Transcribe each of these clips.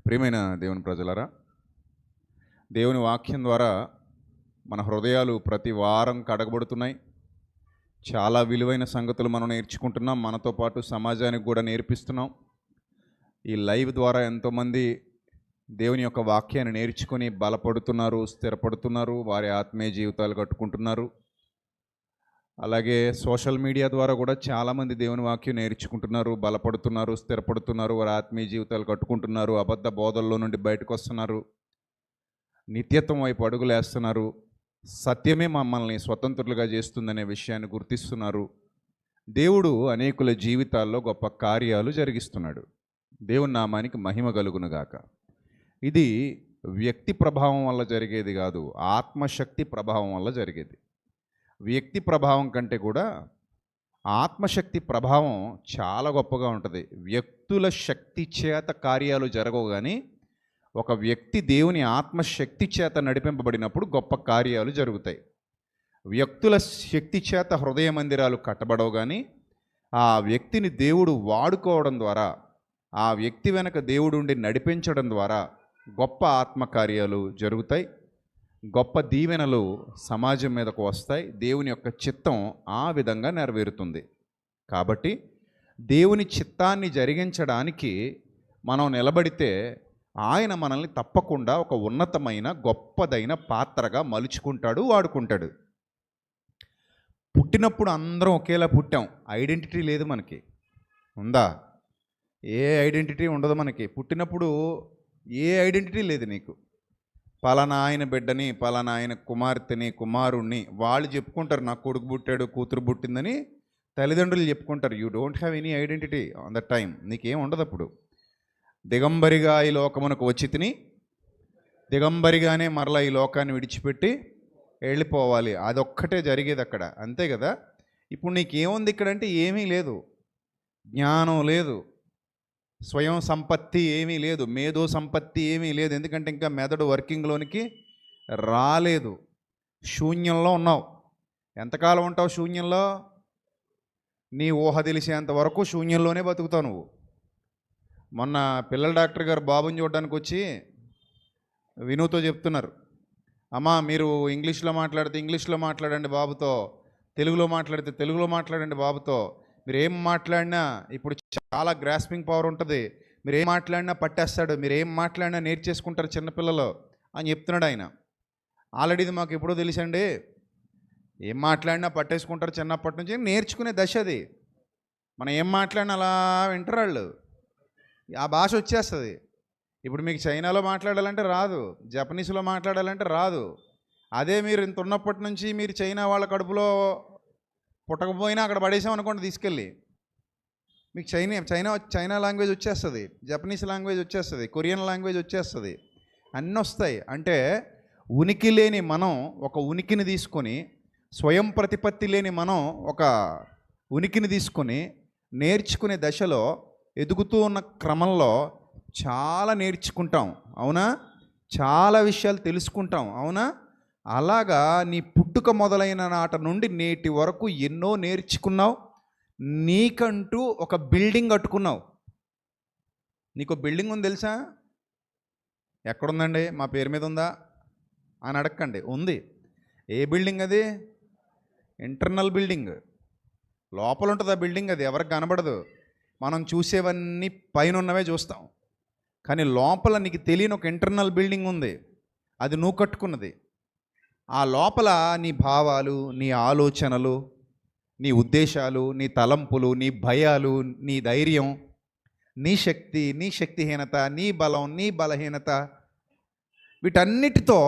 ప్రియమైన దేవుని ప్రజలారా, దేవుని వాక్యం ద్వారా మన హృదయాలు ప్రతి వారం కడగబడుతున్నాయి. చాలా విలువైన సంగతులు మనం నేర్చుకుంటున్నాం. మనతో పాటు సమాజానికి కూడా నేర్పిస్తున్నాం. ఈ లైవ్ ద్వారా ఎంతోమంది దేవుని యొక్క వాక్యాన్ని నేర్చుకొని బలపడుతున్నారు, స్థిరపడుతున్నారు, వారి ఆత్మీయ జీవితాలు కట్టుకుంటున్నారు. అలాగే సోషల్ మీడియా ద్వారా కూడా చాలామంది దేవుని వాక్యం నేర్చుకుంటున్నారు, బలపడుతున్నారు, స్థిరపడుతున్నారు, వారి ఆత్మీయ జీవితాలు కట్టుకుంటున్నారు, అబద్ధ బోధల్లో నుండి బయటకు వస్తున్నారు, నిత్యత్వం వైపు అడుగులేస్తున్నారు, సత్యమే మమ్మల్ని స్వతంత్రులుగా చేస్తుందనే విషయాన్ని గుర్తిస్తున్నారు. దేవుడు అనేకుల జీవితాల్లో గొప్ప కార్యాలు జరిగిస్తున్నాడు. దేవుని నామానికి మహిమ కలుగునుగాక. ఇది వ్యక్తి ప్రభావం వల్ల జరిగేది కాదు, ఆత్మశక్తి ప్రభావం వల్ల జరిగేది. వ్యక్తి ప్రభావం కంటే కూడా ఆత్మశక్తి ప్రభావం చాలా గొప్పగా ఉంటుంది. వ్యక్తుల శక్తి చేత కార్యాలు జరగవు, కానీ ఒక వ్యక్తి దేవుని ఆత్మశక్తి చేత నడిపింపబడినప్పుడు గొప్ప కార్యాలు జరుగుతాయి. వ్యక్తుల శక్తి చేత హృదయ మందిరాలు కట్టబడవు, కానీ ఆ వ్యక్తిని దేవుడు వాడుకోవడం ద్వారా, ఆ వ్యక్తి వెనక దేవుడు ఉండి నడిపించడం ద్వారా గొప్ప ఆత్మకార్యాలు జరుగుతాయి. గొప్ప దీవెనలు సమాజం మీదకు వస్తాయి. దేవుని యొక్క చిత్తం ఆ విధంగా నెరవేరుతుంది. కాబట్టి దేవుని చిత్తాన్ని జరిగించడానికి మనం నిలబడితే ఆయన మనల్ని తప్పకుండా ఒక ఉన్నతమైన గొప్పదైన పాత్రగా మలుచుకుంటాడు, వాడుకుంటాడు. పుట్టినప్పుడు అందరం ఒకేలా పుట్టాం. ఐడెంటిటీ లేదు మనకి. ఉందా? ఏ ఐడెంటిటీ ఉండదు మనకి. పుట్టినప్పుడు ఏ ఐడెంటిటీ లేదు నీకు. పలానా ఆయన బిడ్డని, పలానా ఆయన కుమార్తెని, కుమారుణ్ణి వాళ్ళు చెప్పుకుంటారు. నా కొడుకు పుట్టాడు, కూతురు పుట్టిందని తల్లిదండ్రులు చెప్పుకుంటారు. You don't have any identity on the time. నీకేం ఉండదు అప్పుడు. దిగంబరిగా ఈ లోకమునకు వచ్చి తిని దిగంబరిగానే మరలా ఈ లోకాన్ని విడిచిపెట్టి వెళ్ళిపోవాలి. అదొక్కటే జరిగేది అక్కడ, అంతే కదా. ఇప్పుడు నీకేముంది ఇక్కడంటే ఏమీ లేదు. జ్ఞానం లేదు, స్వయం సంపత్తి ఏమీ లేదు, మేధో సంపత్తి ఏమీ లేదు. ఎందుకంటే ఇంకా మెదడు వర్కింగ్లోనికి రాలేదు. శూన్యంలో ఉన్నావు. ఎంతకాలం ఉంటావు శూన్యంలో? నీ ఊహ తెలిసేంత వరకు శూన్యంలోనే బతుకుతావు నువ్వు. మొన్న పిల్లల డాక్టర్ గారు బాబుని చూడడానికి వచ్చి వినుతో చెప్తున్నారు, అమ్మా మీరు ఇంగ్లీష్లో మాట్లాడితే ఇంగ్లీష్లో మాట్లాడండి బాబుతో, తెలుగులో మాట్లాడితే తెలుగులో మాట్లాడండి బాబుతో. మీరు ఏం మాట్లాడినా ఇప్పుడు చాలా గ్రాస్పింగ్ పవర్ ఉంటుంది. మీరు ఏం మాట్లాడినా పట్టేస్తాడు, మీరు ఏం మాట్లాడినా నేర్చేసుకుంటారు చిన్నపిల్లలు అని చెప్తున్నాడు ఆయన. ఆల్రెడీ ఇది మాకు ఎప్పుడో తెలుసండి. ఏం మాట్లాడినా పట్టేసుకుంటారు చిన్నప్పటి నుంచి. నేర్చుకునే దశ అది. మనం ఏం మాట్లాడినా అలా వింటారు వాళ్ళు. ఆ భాష వచ్చేస్తుంది. ఇప్పుడు మీకు చైనాలో మాట్లాడాలంటే రాదు, జపనీస్లో మాట్లాడాలంటే రాదు. అదే మీరు ఇంత ఉన్నప్పటి నుంచి మీరు చైనా వాళ్ళ కడుపులో పుట్టకపోయినా అక్కడ పడేసామనుకోండి తీసుకెళ్ళి, మీకు చైనా లాంగ్వేజ్ వచ్చేస్తుంది, జపనీస్ లాంగ్వేజ్ వచ్చేస్తుంది, కొరియన్ లాంగ్వేజ్ వచ్చేస్తుంది, అన్నీ వస్తాయి. అంటే ఉనికి లేని మనం ఒక ఉనికిని తీసుకొని, స్వయం ప్రతిపత్తి లేని మనం ఒక ఉనికిని తీసుకొని నేర్చుకునే దశలో ఎదుగుతూ ఉన్న క్రమంలో చాలా నేర్చుకుంటాం, అవునా? చాలా విషయాలు తెలుసుకుంటాం, అవునా? అలాగా నీ పుట్టుక మొదలైన నాట నుండి నేటి వరకు ఎన్నో నేర్చుకున్నావు. నీకంటూ ఒక బిల్డింగ్ కట్టుకున్నావు. నీకు బిల్డింగ్ ఉంది తెలుసా? ఎక్కడుందండి? మా పేరు మీద ఉందా అని అడగండి. ఉంది. ఏ బిల్డింగ్ అది? Internal building. లోపల ఉంటుంది ఆ బిల్డింగ్. అది ఎవరికి కనబడదు. మనం చూసేవన్నీ పైన ఉన్నవే చూస్తాం, కానీ లోపల నీకు తెలియని ఒక ఇంటర్నల్ బిల్డింగ్ ఉంది. అది నువ్వు కట్టుకున్నది. ఆ లోపల నీ భావాలు, నీ ఆలోచనలు, నీ ఉద్దేశాలు, నీ తలంపులు, నీ భయాలు, నీ ధైర్యం, నీ శక్తి, నీ శక్తిహీనత, నీ బలం, నీ బలహీనత, వీటన్నిటితో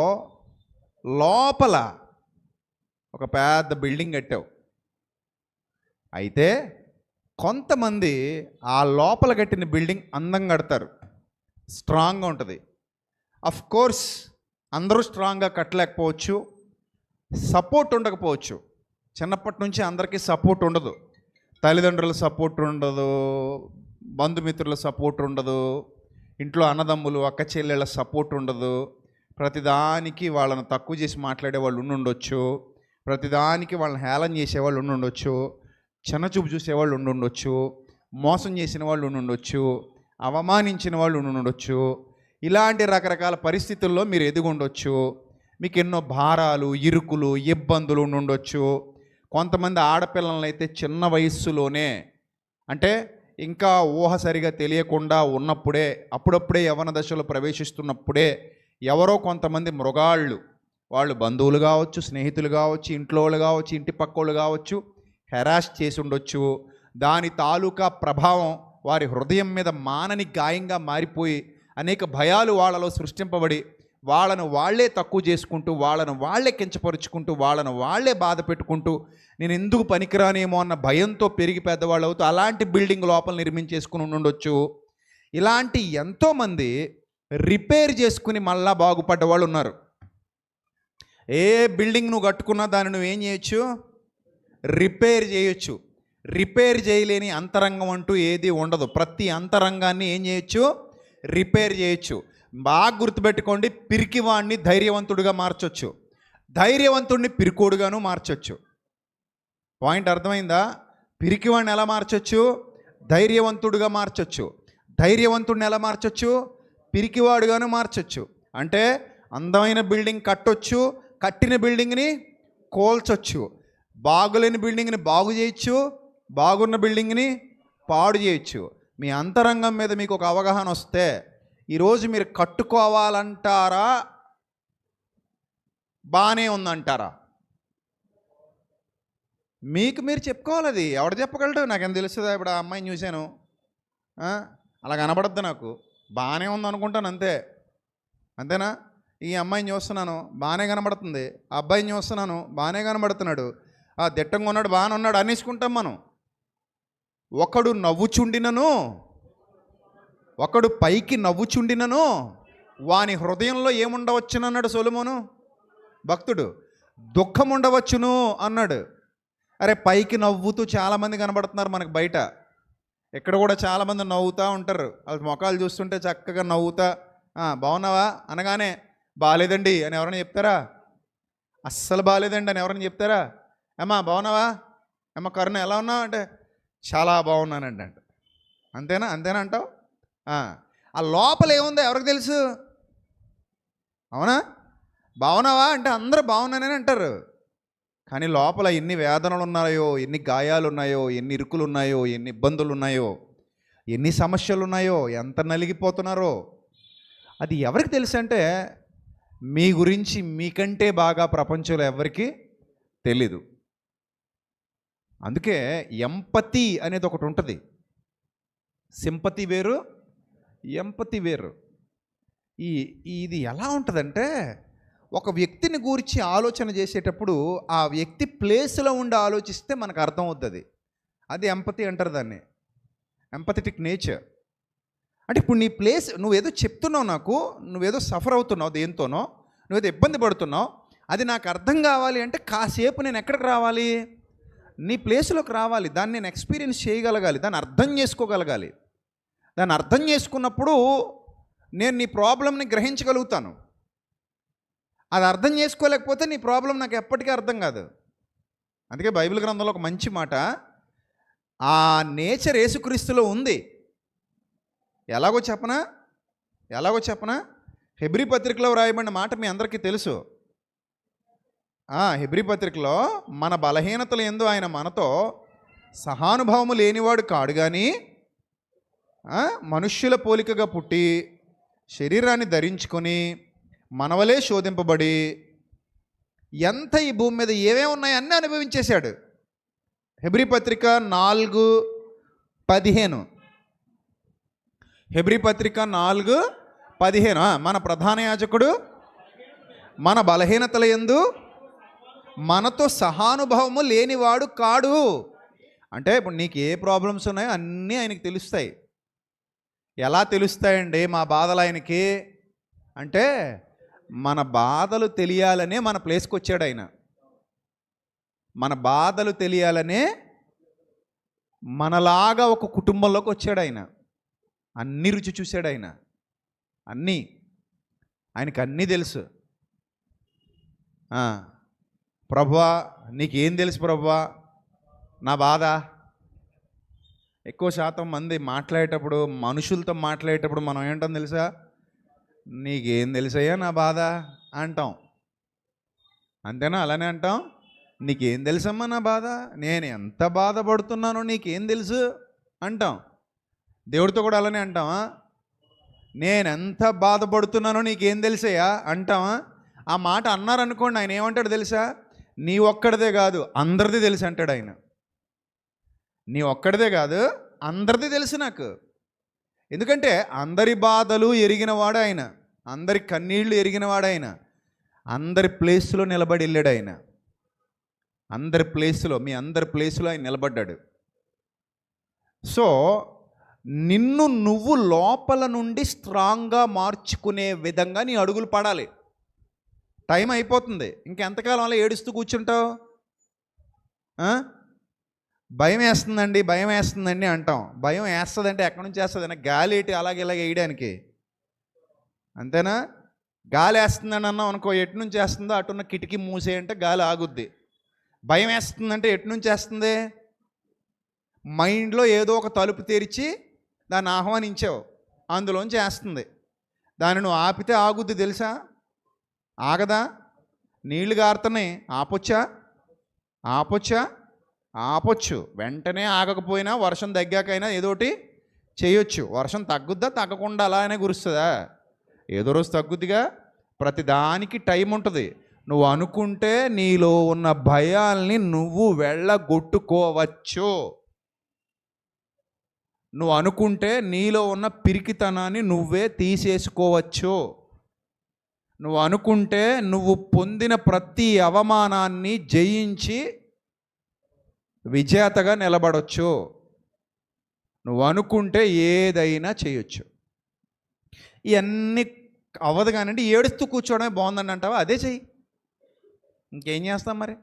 లోపల ఒక పెద్ద బిల్డింగ్ కట్టావు. అయితే కొంతమంది ఆ లోపల కట్టిన బిల్డింగ్ అందంగా కడతారు, స్ట్రాంగ్గా ఉంటుంది. అఫ్ కోర్స్ అందరూ స్ట్రాంగ్గా కట్టలేకపోవచ్చు, సపోర్ట్ ఉండకపోవచ్చు. చిన్నప్పటి నుంచి అందరికీ సపోర్ట్ ఉండదు. తల్లిదండ్రుల సపోర్ట్ ఉండదు, బంధుమిత్రుల సపోర్ట్ ఉండదు, ఇంట్లో అన్నదమ్ములు అక్క చెల్లెళ్ళ సపోర్ట్ ఉండదు. ప్రతిదానికి వాళ్ళని తక్కువ చేసి మాట్లాడే వాళ్ళు ఉండొచ్చు, ప్రతిదానికి వాళ్ళని హేళన చేసేవాళ్ళు ఉండొచ్చు, చిన్నచూపు చూసేవాళ్ళు ఉండొచ్చు, మోసం చేసిన వాళ్ళు ఉండొచ్చు, అవమానించిన వాళ్ళు ఉండొచ్చు. ఇలాంటి రకరకాల పరిస్థితుల్లో మీరు ఎదిగుండొచ్చు. మీకు ఎన్నో భారాలు, ఇరుకులు, ఇబ్బందులు ఉండొచ్చు. కొంతమంది ఆడపిల్లలను అయితే చిన్న వయస్సులోనే, అంటే ఇంకా ఊహ సరిగా తెలియకుండా ఉన్నప్పుడే, అప్పుడప్పుడే యవ్వన దశలో ప్రవేశిస్తున్నప్పుడే ఎవరో కొంతమంది మృగాళ్ళు, వాళ్ళు బంధువులు కావచ్చు, స్నేహితులు కావచ్చు, ఇంట్లో వాళ్ళు కావచ్చు, ఇంటి పక్కోళ్ళు కావచ్చు, హెరాస్ చేసి ఉండొచ్చు. దాని తాలూకా ప్రభావం వారి హృదయం మీద మానని గాయంగా మారిపోయి అనేక భయాలు వాళ్ళలో సృష్టింపబడి వాళ్ళను వాళ్ళే తక్కువ చేసుకుంటూ, వాళ్ళను వాళ్ళే కించపరుచుకుంటూ, వాళ్ళను వాళ్ళే బాధ పెట్టుకుంటూ, నేను ఎందుకు పనికిరానేమో అన్న భయంతో పెరిగి పెద్దవాళ్ళు అవుతూ అలాంటి బిల్డింగ్ లోపల నిర్మించేసుకుని ఉండొచ్చు. ఇలాంటి ఎంతోమంది రిపేర్ చేసుకుని మళ్ళా బాగుపడ్డ వాళ్ళు ఉన్నారు. ఏ బిల్డింగ్ నువ్వు కట్టుకున్నా దాన్ని నువ్వేం చేయొచ్చు? రిపేర్ చేయొచ్చు. రిపేర్ చేయలేని అంతరంగం అంటూ ఏది ఉండదు. ప్రతి అంతరంగాన్ని ఏం చేయొచ్చు? రిపేర్ చేయొచ్చు. బాగా గుర్తుపెట్టుకోండి, పిరికివాడిని ధైర్యవంతుడిగా మార్చొచ్చు, ధైర్యవంతుడిని పిరికోడుగాను మార్చొచ్చు. పాయింట్ అర్థమైందా? పిరికివాడిని ఎలా మార్చొచ్చు? ధైర్యవంతుడిగా మార్చొచ్చు. ధైర్యవంతుడిని ఎలా మార్చొచ్చు? పిరికివాడుగాను మార్చొచ్చు. అంటే అందమైన బిల్డింగ్ కట్టొచ్చు, కట్టిన బిల్డింగ్ని కోల్చొచ్చు. బాగులేని బిల్డింగ్ని బాగు చేయొచ్చు, బాగున్న బిల్డింగ్ని పాడు చేయొచ్చు. మీ అంతరంగం మీద మీకు ఒక అవగాహన వస్తే ఈరోజు మీరు కట్టుకోవాలంటారా, బాగానే ఉందంటారా? మీకు మీరు చెప్పుకోవాలి. అది ఎవడు చెప్పగలడు? నాకేం తెలుస్తుందా? ఇప్పుడు ఆ అమ్మాయిని చూశాను, అలా కనబడద్దు, నాకు బాగానే ఉంది అనుకుంటాను, అంతే. అంతేనా? ఈ అమ్మాయిని చూస్తున్నాను, బాగానే కనబడుతుంది. ఆ అబ్బాయిని చూస్తున్నాను, బాగానే కనబడుతున్నాడు. ఆ దిట్టంగా ఉన్నాడు, బాగానే ఉన్నాడు అనేసుకుంటాం మనం. ఒకడు నవ్వుచుండినను, ఒకడు పైకి నవ్వుచుండినను వాని హృదయంలో ఏముండవచ్చునన్నాడు సొలొమోను భక్తుడు. దుఃఖం ఉండవచ్చును అన్నాడు. అరే, పైకి నవ్వుతూ చాలామంది కనబడుతున్నారు మనకు బయట. ఇక్కడ కూడా చాలామంది నవ్వుతూ ఉంటారు. వాళ్ళ ముఖాలు చూస్తుంటే చక్కగా నవ్వుతా, బాగున్నావా అనగానే బాగాలేదండి అని ఎవరైనా చెప్తారా? అస్సలు బాగాలేదండి అని ఎవరైనా చెప్తారా? అమ్మా బాగున్నావా, అమ్మ కరుణ ఎలా ఉన్నావు అంటే చాలా బాగున్నానండి అంట. అంతేనా? అంతేనా అంటావు? ఆ లోపల ఏముందో ఎవరికి తెలుసు? అవునా? బాగున్నావా అంటే అందరూ బాగున్నానని అంటారు. కానీ లోపల ఎన్ని వేదనలు ఉన్నాయో, ఎన్ని గాయాలు ఉన్నాయో, ఎన్ని ఇరుకులు ఉన్నాయో, ఎన్ని ఇబ్బందులు ఉన్నాయో, ఎన్ని సమస్యలు ఉన్నాయో, ఎంత నలిగిపోతున్నారో అది ఎవరికి తెలుసు అంటే మీ గురించి మీకంటే బాగా ప్రపంచంలో ఎవరికి తెలీదు. అందుకే ఎంపతి అనేది ఒకటి ఉంటుంది. సింపతి వేరు, ఎంపతి వేరు. ఇది ఎలా ఉంటుందంటే, ఒక వ్యక్తిని గురించి ఆలోచన చేసేటప్పుడు ఆ వ్యక్తి ప్లేస్లో ఉండి ఆలోచిస్తే మనకు అర్థం అవుతుంది. అది ఎంపతి అంటారు దాన్ని, ఎంపథెటిక్ నేచర్. అంటే ఇప్పుడు నీ ప్లేస్, నువ్వేదో చెప్తున్నావు, నాకు నువ్వేదో సఫర్ అవుతున్నావు, దేంతోనో నువ్వేదో ఇబ్బంది పడుతున్నావు, అది నాకు అర్థం కావాలి అంటే కాసేపు నేను ఎక్కడికి రావాలి? నీ ప్లేస్లోకి రావాలి. దాన్ని నేను ఎక్స్పీరియన్స్ చేయగలగాలి, దాన్ని అర్థం చేసుకోగలగాలి. దాన్ని అర్థం చేసుకున్నప్పుడు నేను నీ ప్రాబ్లంని గ్రహించగలుగుతాను. అది అర్థం చేసుకోలేకపోతే నీ ప్రాబ్లం నాకు ఎప్పటికీ అర్థం కాదు. అందుకే బైబిల్ గ్రంథంలో ఒక మంచి మాట, ఆ నేచర్ యేసుక్రీస్తులో ఉంది. ఎలాగో చెప్పనా? హెబ్రీ పత్రికలో వ్రాయబడిన మాట మీ అందరికీ తెలుసు. హెబ్రీ పత్రికలో మన బలహీనతలు యందు ఆయన మనతో సహానుభావము లేనివాడు కాడు, కానీ మనుష్యుల పోలికగా పుట్టి శరీరాన్ని ధరించుకొని మనవలే శోధింపబడి ఎంత ఈ భూమి మీద ఏమేమి ఉన్నాయో అన్నీ అనుభవించేశాడు. హెబ్రీ పత్రిక 4:15. హెబ్రీ పత్రిక 4:15. మన ప్రధాన యాజకుడు మన బలహీనతల యందు మనతో సహానుభవము లేనివాడు కాడు. అంటే ఇప్పుడు నీకు ఏ ప్రాబ్లమ్స్ ఉన్నాయో అన్నీ ఆయనకి తెలుస్తాయి. ఎలా తెలుస్తాయండి మా బాధలు ఆయనకి అంటే, మన బాధలు తెలియాలనే మన ప్లేస్కి వచ్చాడు ఆయన. మన బాధలు తెలియాలనే మనలాగా ఒక కుటుంబంలోకి వచ్చాడు ఆయన. అన్ని రుచి చూశాడు ఆయన, ఆయనకి అన్నీ తెలుసు. ప్రభువా నీకేం తెలుసు ప్రభువా నా బాధ? ఎక్కువ శాతం మంది మాట్లాడేటప్పుడు, మనుషులతో మాట్లాడేటప్పుడు మనం ఏంటో తెలుసా? నీకేం తెలుసయ్యా నా బాధ అంటాం. అంతేనా? అలానే అంటాం. నీకేం తెలుసమ్మా నా బాధ, నేను ఎంత బాధపడుతున్నానో నీకేం తెలుసు అంటాం. దేవుడితో కూడా అలానే అంటామా? నేనెంత బాధపడుతున్నానో నీకేం తెలుసయ్యా అంటామా? ఆ మాట అన్నారనుకోండి, ఆయన ఏమంటాడు తెలుసా? నీ ఒక్కడిదే కాదు అందరిది తెలుసు అంటాడు ఆయన. నీ ఒక్కడిదే కాదు అందరిది తెలుసు నాకు. ఎందుకంటే అందరి బాధలు ఎరిగినవాడు ఆయన, అందరి కన్నీళ్లు ఎరిగినవాడు ఆయన, అందరి ప్లేస్లో నిలబడి వెళ్ళాడు ఆయన. అందరి ప్లేస్లో, మీ అందరి ప్లేస్లో ఆయన నిలబడ్డాడు. సో నిన్ను నువ్వు లోపల నుండి స్ట్రాంగ్గా మార్చుకునే విధంగా నీ అడుగులు పడాలి. టైం అయిపోతుంది, ఇంకెంతకాలం అలా ఏడుస్తూ కూర్చుంటావు? భయం వేస్తుందండి, భయం వేస్తుందండి అంటాం. భయం వేస్తుందంటే ఎక్కడి నుంచి వేస్తుంది? గాలి ఏంటి అలాగే ఇలాగ వేయడానికి? అంతేనా? గాలి వేస్తుందని అన్నాం అనుకో, ఎటు నుంచి వేస్తుందో అటున్న కిటికీ మూసేయంటే గాలి ఆగుద్ది. భయం వేస్తుందంటే ఎటు నుంచి వేస్తుంది? మైండ్లో ఏదో ఒక తలుపు తెరిచి దాన్ని ఆహ్వానించావు, అందులోంచి వేస్తుంది. దాన్ని నువ్వు ఆపితే ఆగుద్ది తెలుసా? ఆగదా? నీళ్లు గారుతున్నాయి, ఆపొచ్చా? ఆపొచ్చా? ఆపొచ్చు. వెంటనే ఆగకపోయినా వర్షం తగ్గాకైనా ఏదోటి చేయొచ్చు. వర్షం తగ్గుద్దా? తగ్గకుండా అలానే కురుస్తుందా? ఏదో రోజు తగ్గుద్దిగా. ప్రతిదానికి టైం ఉంటుంది. నువ్వు అనుకుంటే నీలో ఉన్న భయాల్ని నువ్వు వెళ్ళగొట్టుకోవచ్చు. నువ్వు అనుకుంటే నీలో ఉన్న పిరికితనాన్ని నువ్వే తీసేసుకోవచ్చు. నువ్వు అనుకుంటే నువ్వు పొందిన ప్రతి అవమానాన్ని జయించి విజేతగా నిలబడవచ్చు. నువ్వు అనుకుంటే ఏదైనా చేయొచ్చు. ఇవన్నీ అవ్వదు కానండి, ఏడుస్తూ కూర్చోవడమే బాగుందని అంటావా? అదే చెయ్యి. ఇంకేం చేస్తాం మరి?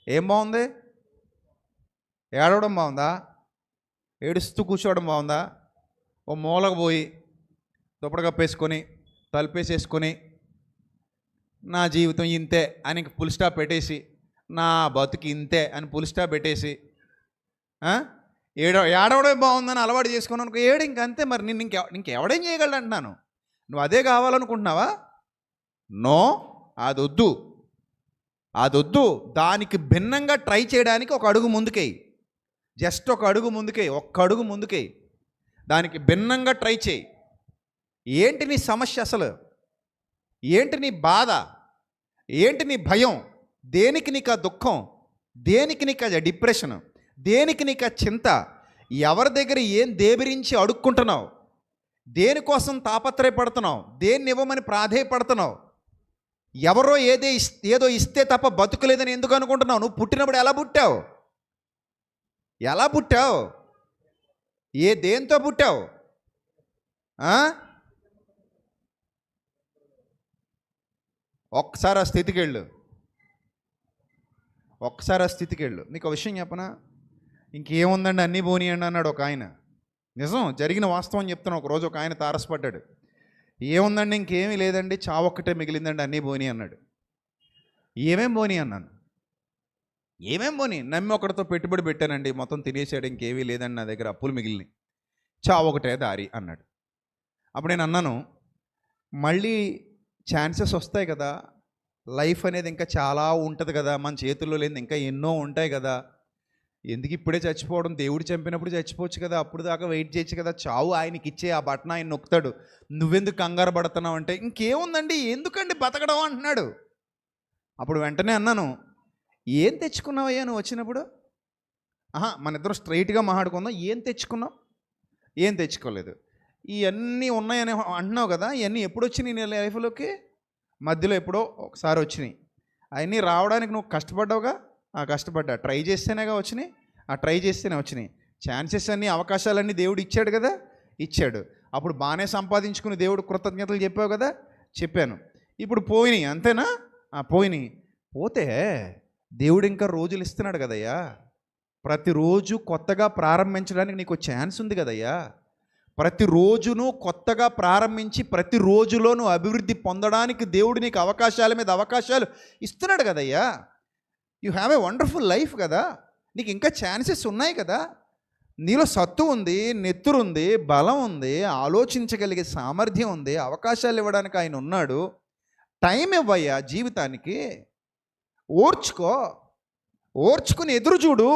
ఏం బాగుంది? ఏడవడం బాగుందా? ఏడుస్తూ కూర్చోవడం బాగుందా? ఓ మూలకు పోయి దుప్పటి కప్పేసుకొని తలుపేసేసుకొని నా జీవితం ఇంతే అని ఫుల్ స్టాప్ పెట్టేసి, నా బతుకు ఇంతే అని ఫుల్ స్టాప్ పెట్టేసి ఏడవడం బాగుందని అలవాటు చేసుకున్నాను అనుకో, ఏడు ఇంకంతే. మరి నేను ఇంకెవడేం చేయగలడు అంటున్నాను. నువ్వు అదే కావాలనుకుంటున్నావా? నో, అదొద్దు, అదొద్దు. దానికి భిన్నంగా ట్రై చేయడానికి ఒక అడుగు ముందుకేయి. జస్ట్ ఒక అడుగు ముందుకేయి, ఒక్క అడుగు ముందుకేయి. దానికి భిన్నంగా ట్రై చేయి. ఏంటి నీ సమస్య అసలు? ఏంటి నీ బాధ? ఏంటి నీ భయం? దేనికి నీకు ఆ దుఃఖం? దేనికి నీకు ఆ డిప్రెషన్? దేనికి నీకు ఆ చింత? ఎవరి దగ్గర ఏం దేబరించి అడుక్కుంటున్నావు? దేనికోసం తాపత్రయపడుతున్నావు? దేన్ని ఇవ్వమని ప్రాధేయపడుతున్నావు? ఎవరో ఏదో ఇస్తే తప్ప బతుకులేదని ఎందుకు అనుకుంటున్నావు? నువ్వు పుట్టినప్పుడు ఎలా పుట్టావు? ఎలా పుట్టావు? దేంతో పుట్టావు? ఒక్కసారి ఆ స్థితికి వెళ్ళు, ఒక్కసారి ఆ స్థితికి వెళ్ళు. నీకు ఒక విషయం చెప్పనా? ఇంకేముందండి అన్నీ పోనీయండి అన్నాడు ఒక ఆయన. నిజం, జరిగిన వాస్తవం చెప్తున్నా. ఒకరోజు ఒక ఆయన తారసపడ్డాడు. ఏముందండి, ఇంకేమీ లేదండి, చావొక్కటే మిగిలిందండి, అన్నీ పోనీ అన్నాడు. ఏమేం పోనీ అన్నాను. ఏమేం పోనీ? నమ్మి ఒకటితో పెట్టుబడి పెట్టానండి, మొత్తం తినేసాడు, ఇంకేమీ లేదండి, నా దగ్గర అప్పులు మిగిలినాయి, చావొకటే దారి అన్నాడు. అప్పుడు నేను అన్నాను, మళ్ళీ ఛాన్సెస్ వస్తాయి కదా, లైఫ్ అనేది ఇంకా చాలా ఉంటుంది కదా, మన చేతుల్లో లేని ఇంకా ఎన్నో ఉంటాయి కదా, ఎందుకు ఇప్పుడే చచ్చిపోవడం? దేవుడు చంపినప్పుడు చచ్చిపోవచ్చు కదా, అప్పుడు దాకా వెయిట్ చేయొచ్చు కదా, చావు ఆయనకి ఇచ్చే, ఆ బటన్ ఆయన నొక్కుతాడు, నువ్వెందుకు కంగారు పడుతున్నావు అంటే, ఇంకేముందండి ఎందుకండి బతకడం అంటున్నాడు. అప్పుడు వెంటనే అన్నాను, ఏం తెచ్చుకున్నావయ్యా నువ్వు వచ్చినప్పుడు? మన ఇద్దరు స్ట్రైట్గా మాట్లాడుకుందాం. ఏం తెచ్చుకున్నావు? ఏం తెచ్చుకోలేదు. ఇవన్నీ ఉన్నాయని అంటున్నావు కదా, ఇవన్నీ ఎప్పుడు వచ్చినాయి నీ లైఫ్లోకి? మధ్యలో ఎప్పుడో ఒకసారి వచ్చినాయి. అవన్నీ రావడానికి నువ్వు కష్టపడ్డావుగా, కష్టపడ్డా, ట్రై చేస్తేనేగా వచ్చినాయి, ట్రై చేస్తేనే వచ్చినాయి. ఛాన్సెస్ అన్నీ, అవకాశాలన్నీ దేవుడు ఇచ్చాడు కదా, ఇచ్చాడు. అప్పుడు బాగానే సంపాదించుకుని దేవుడు కృతజ్ఞతలు చెప్పావు కదా, చెప్పాను. ఇప్పుడు పోయినాయి, అంతేనా? పోయినాయి. పోతే దేవుడు ఇంకా రోజులు ఇస్తున్నాడు కదయ్యా. ప్రతిరోజు కొత్తగా ప్రారంభించడానికి నీకు ఛాన్స్ ఉంది కదయ్యా. ప్రతిరోజును కొత్తగా ప్రారంభించి ప్రతిరోజులోనూ అభివృద్ధి పొందడానికి దేవుడు నీకు అవకాశాల మీద అవకాశాలు ఇస్తున్నాడు కదయ్యా. You have a wonderful life కదా, నీకు ఇంకా ఛాన్సెస్ ఉన్నాయి కదా. నీలో సత్తు ఉంది, నెత్తురు ఉంది, బలం ఉంది, ఆలోచించగలిగే సామర్థ్యం ఉంది, అవకాశాలు ఇవ్వడానికి ఆయన ఉన్నాడు. టైం ఇవ్వయ్యా జీవితానికి. ఓర్చుకో, ఓర్చుకుని ఎదురు చూడు.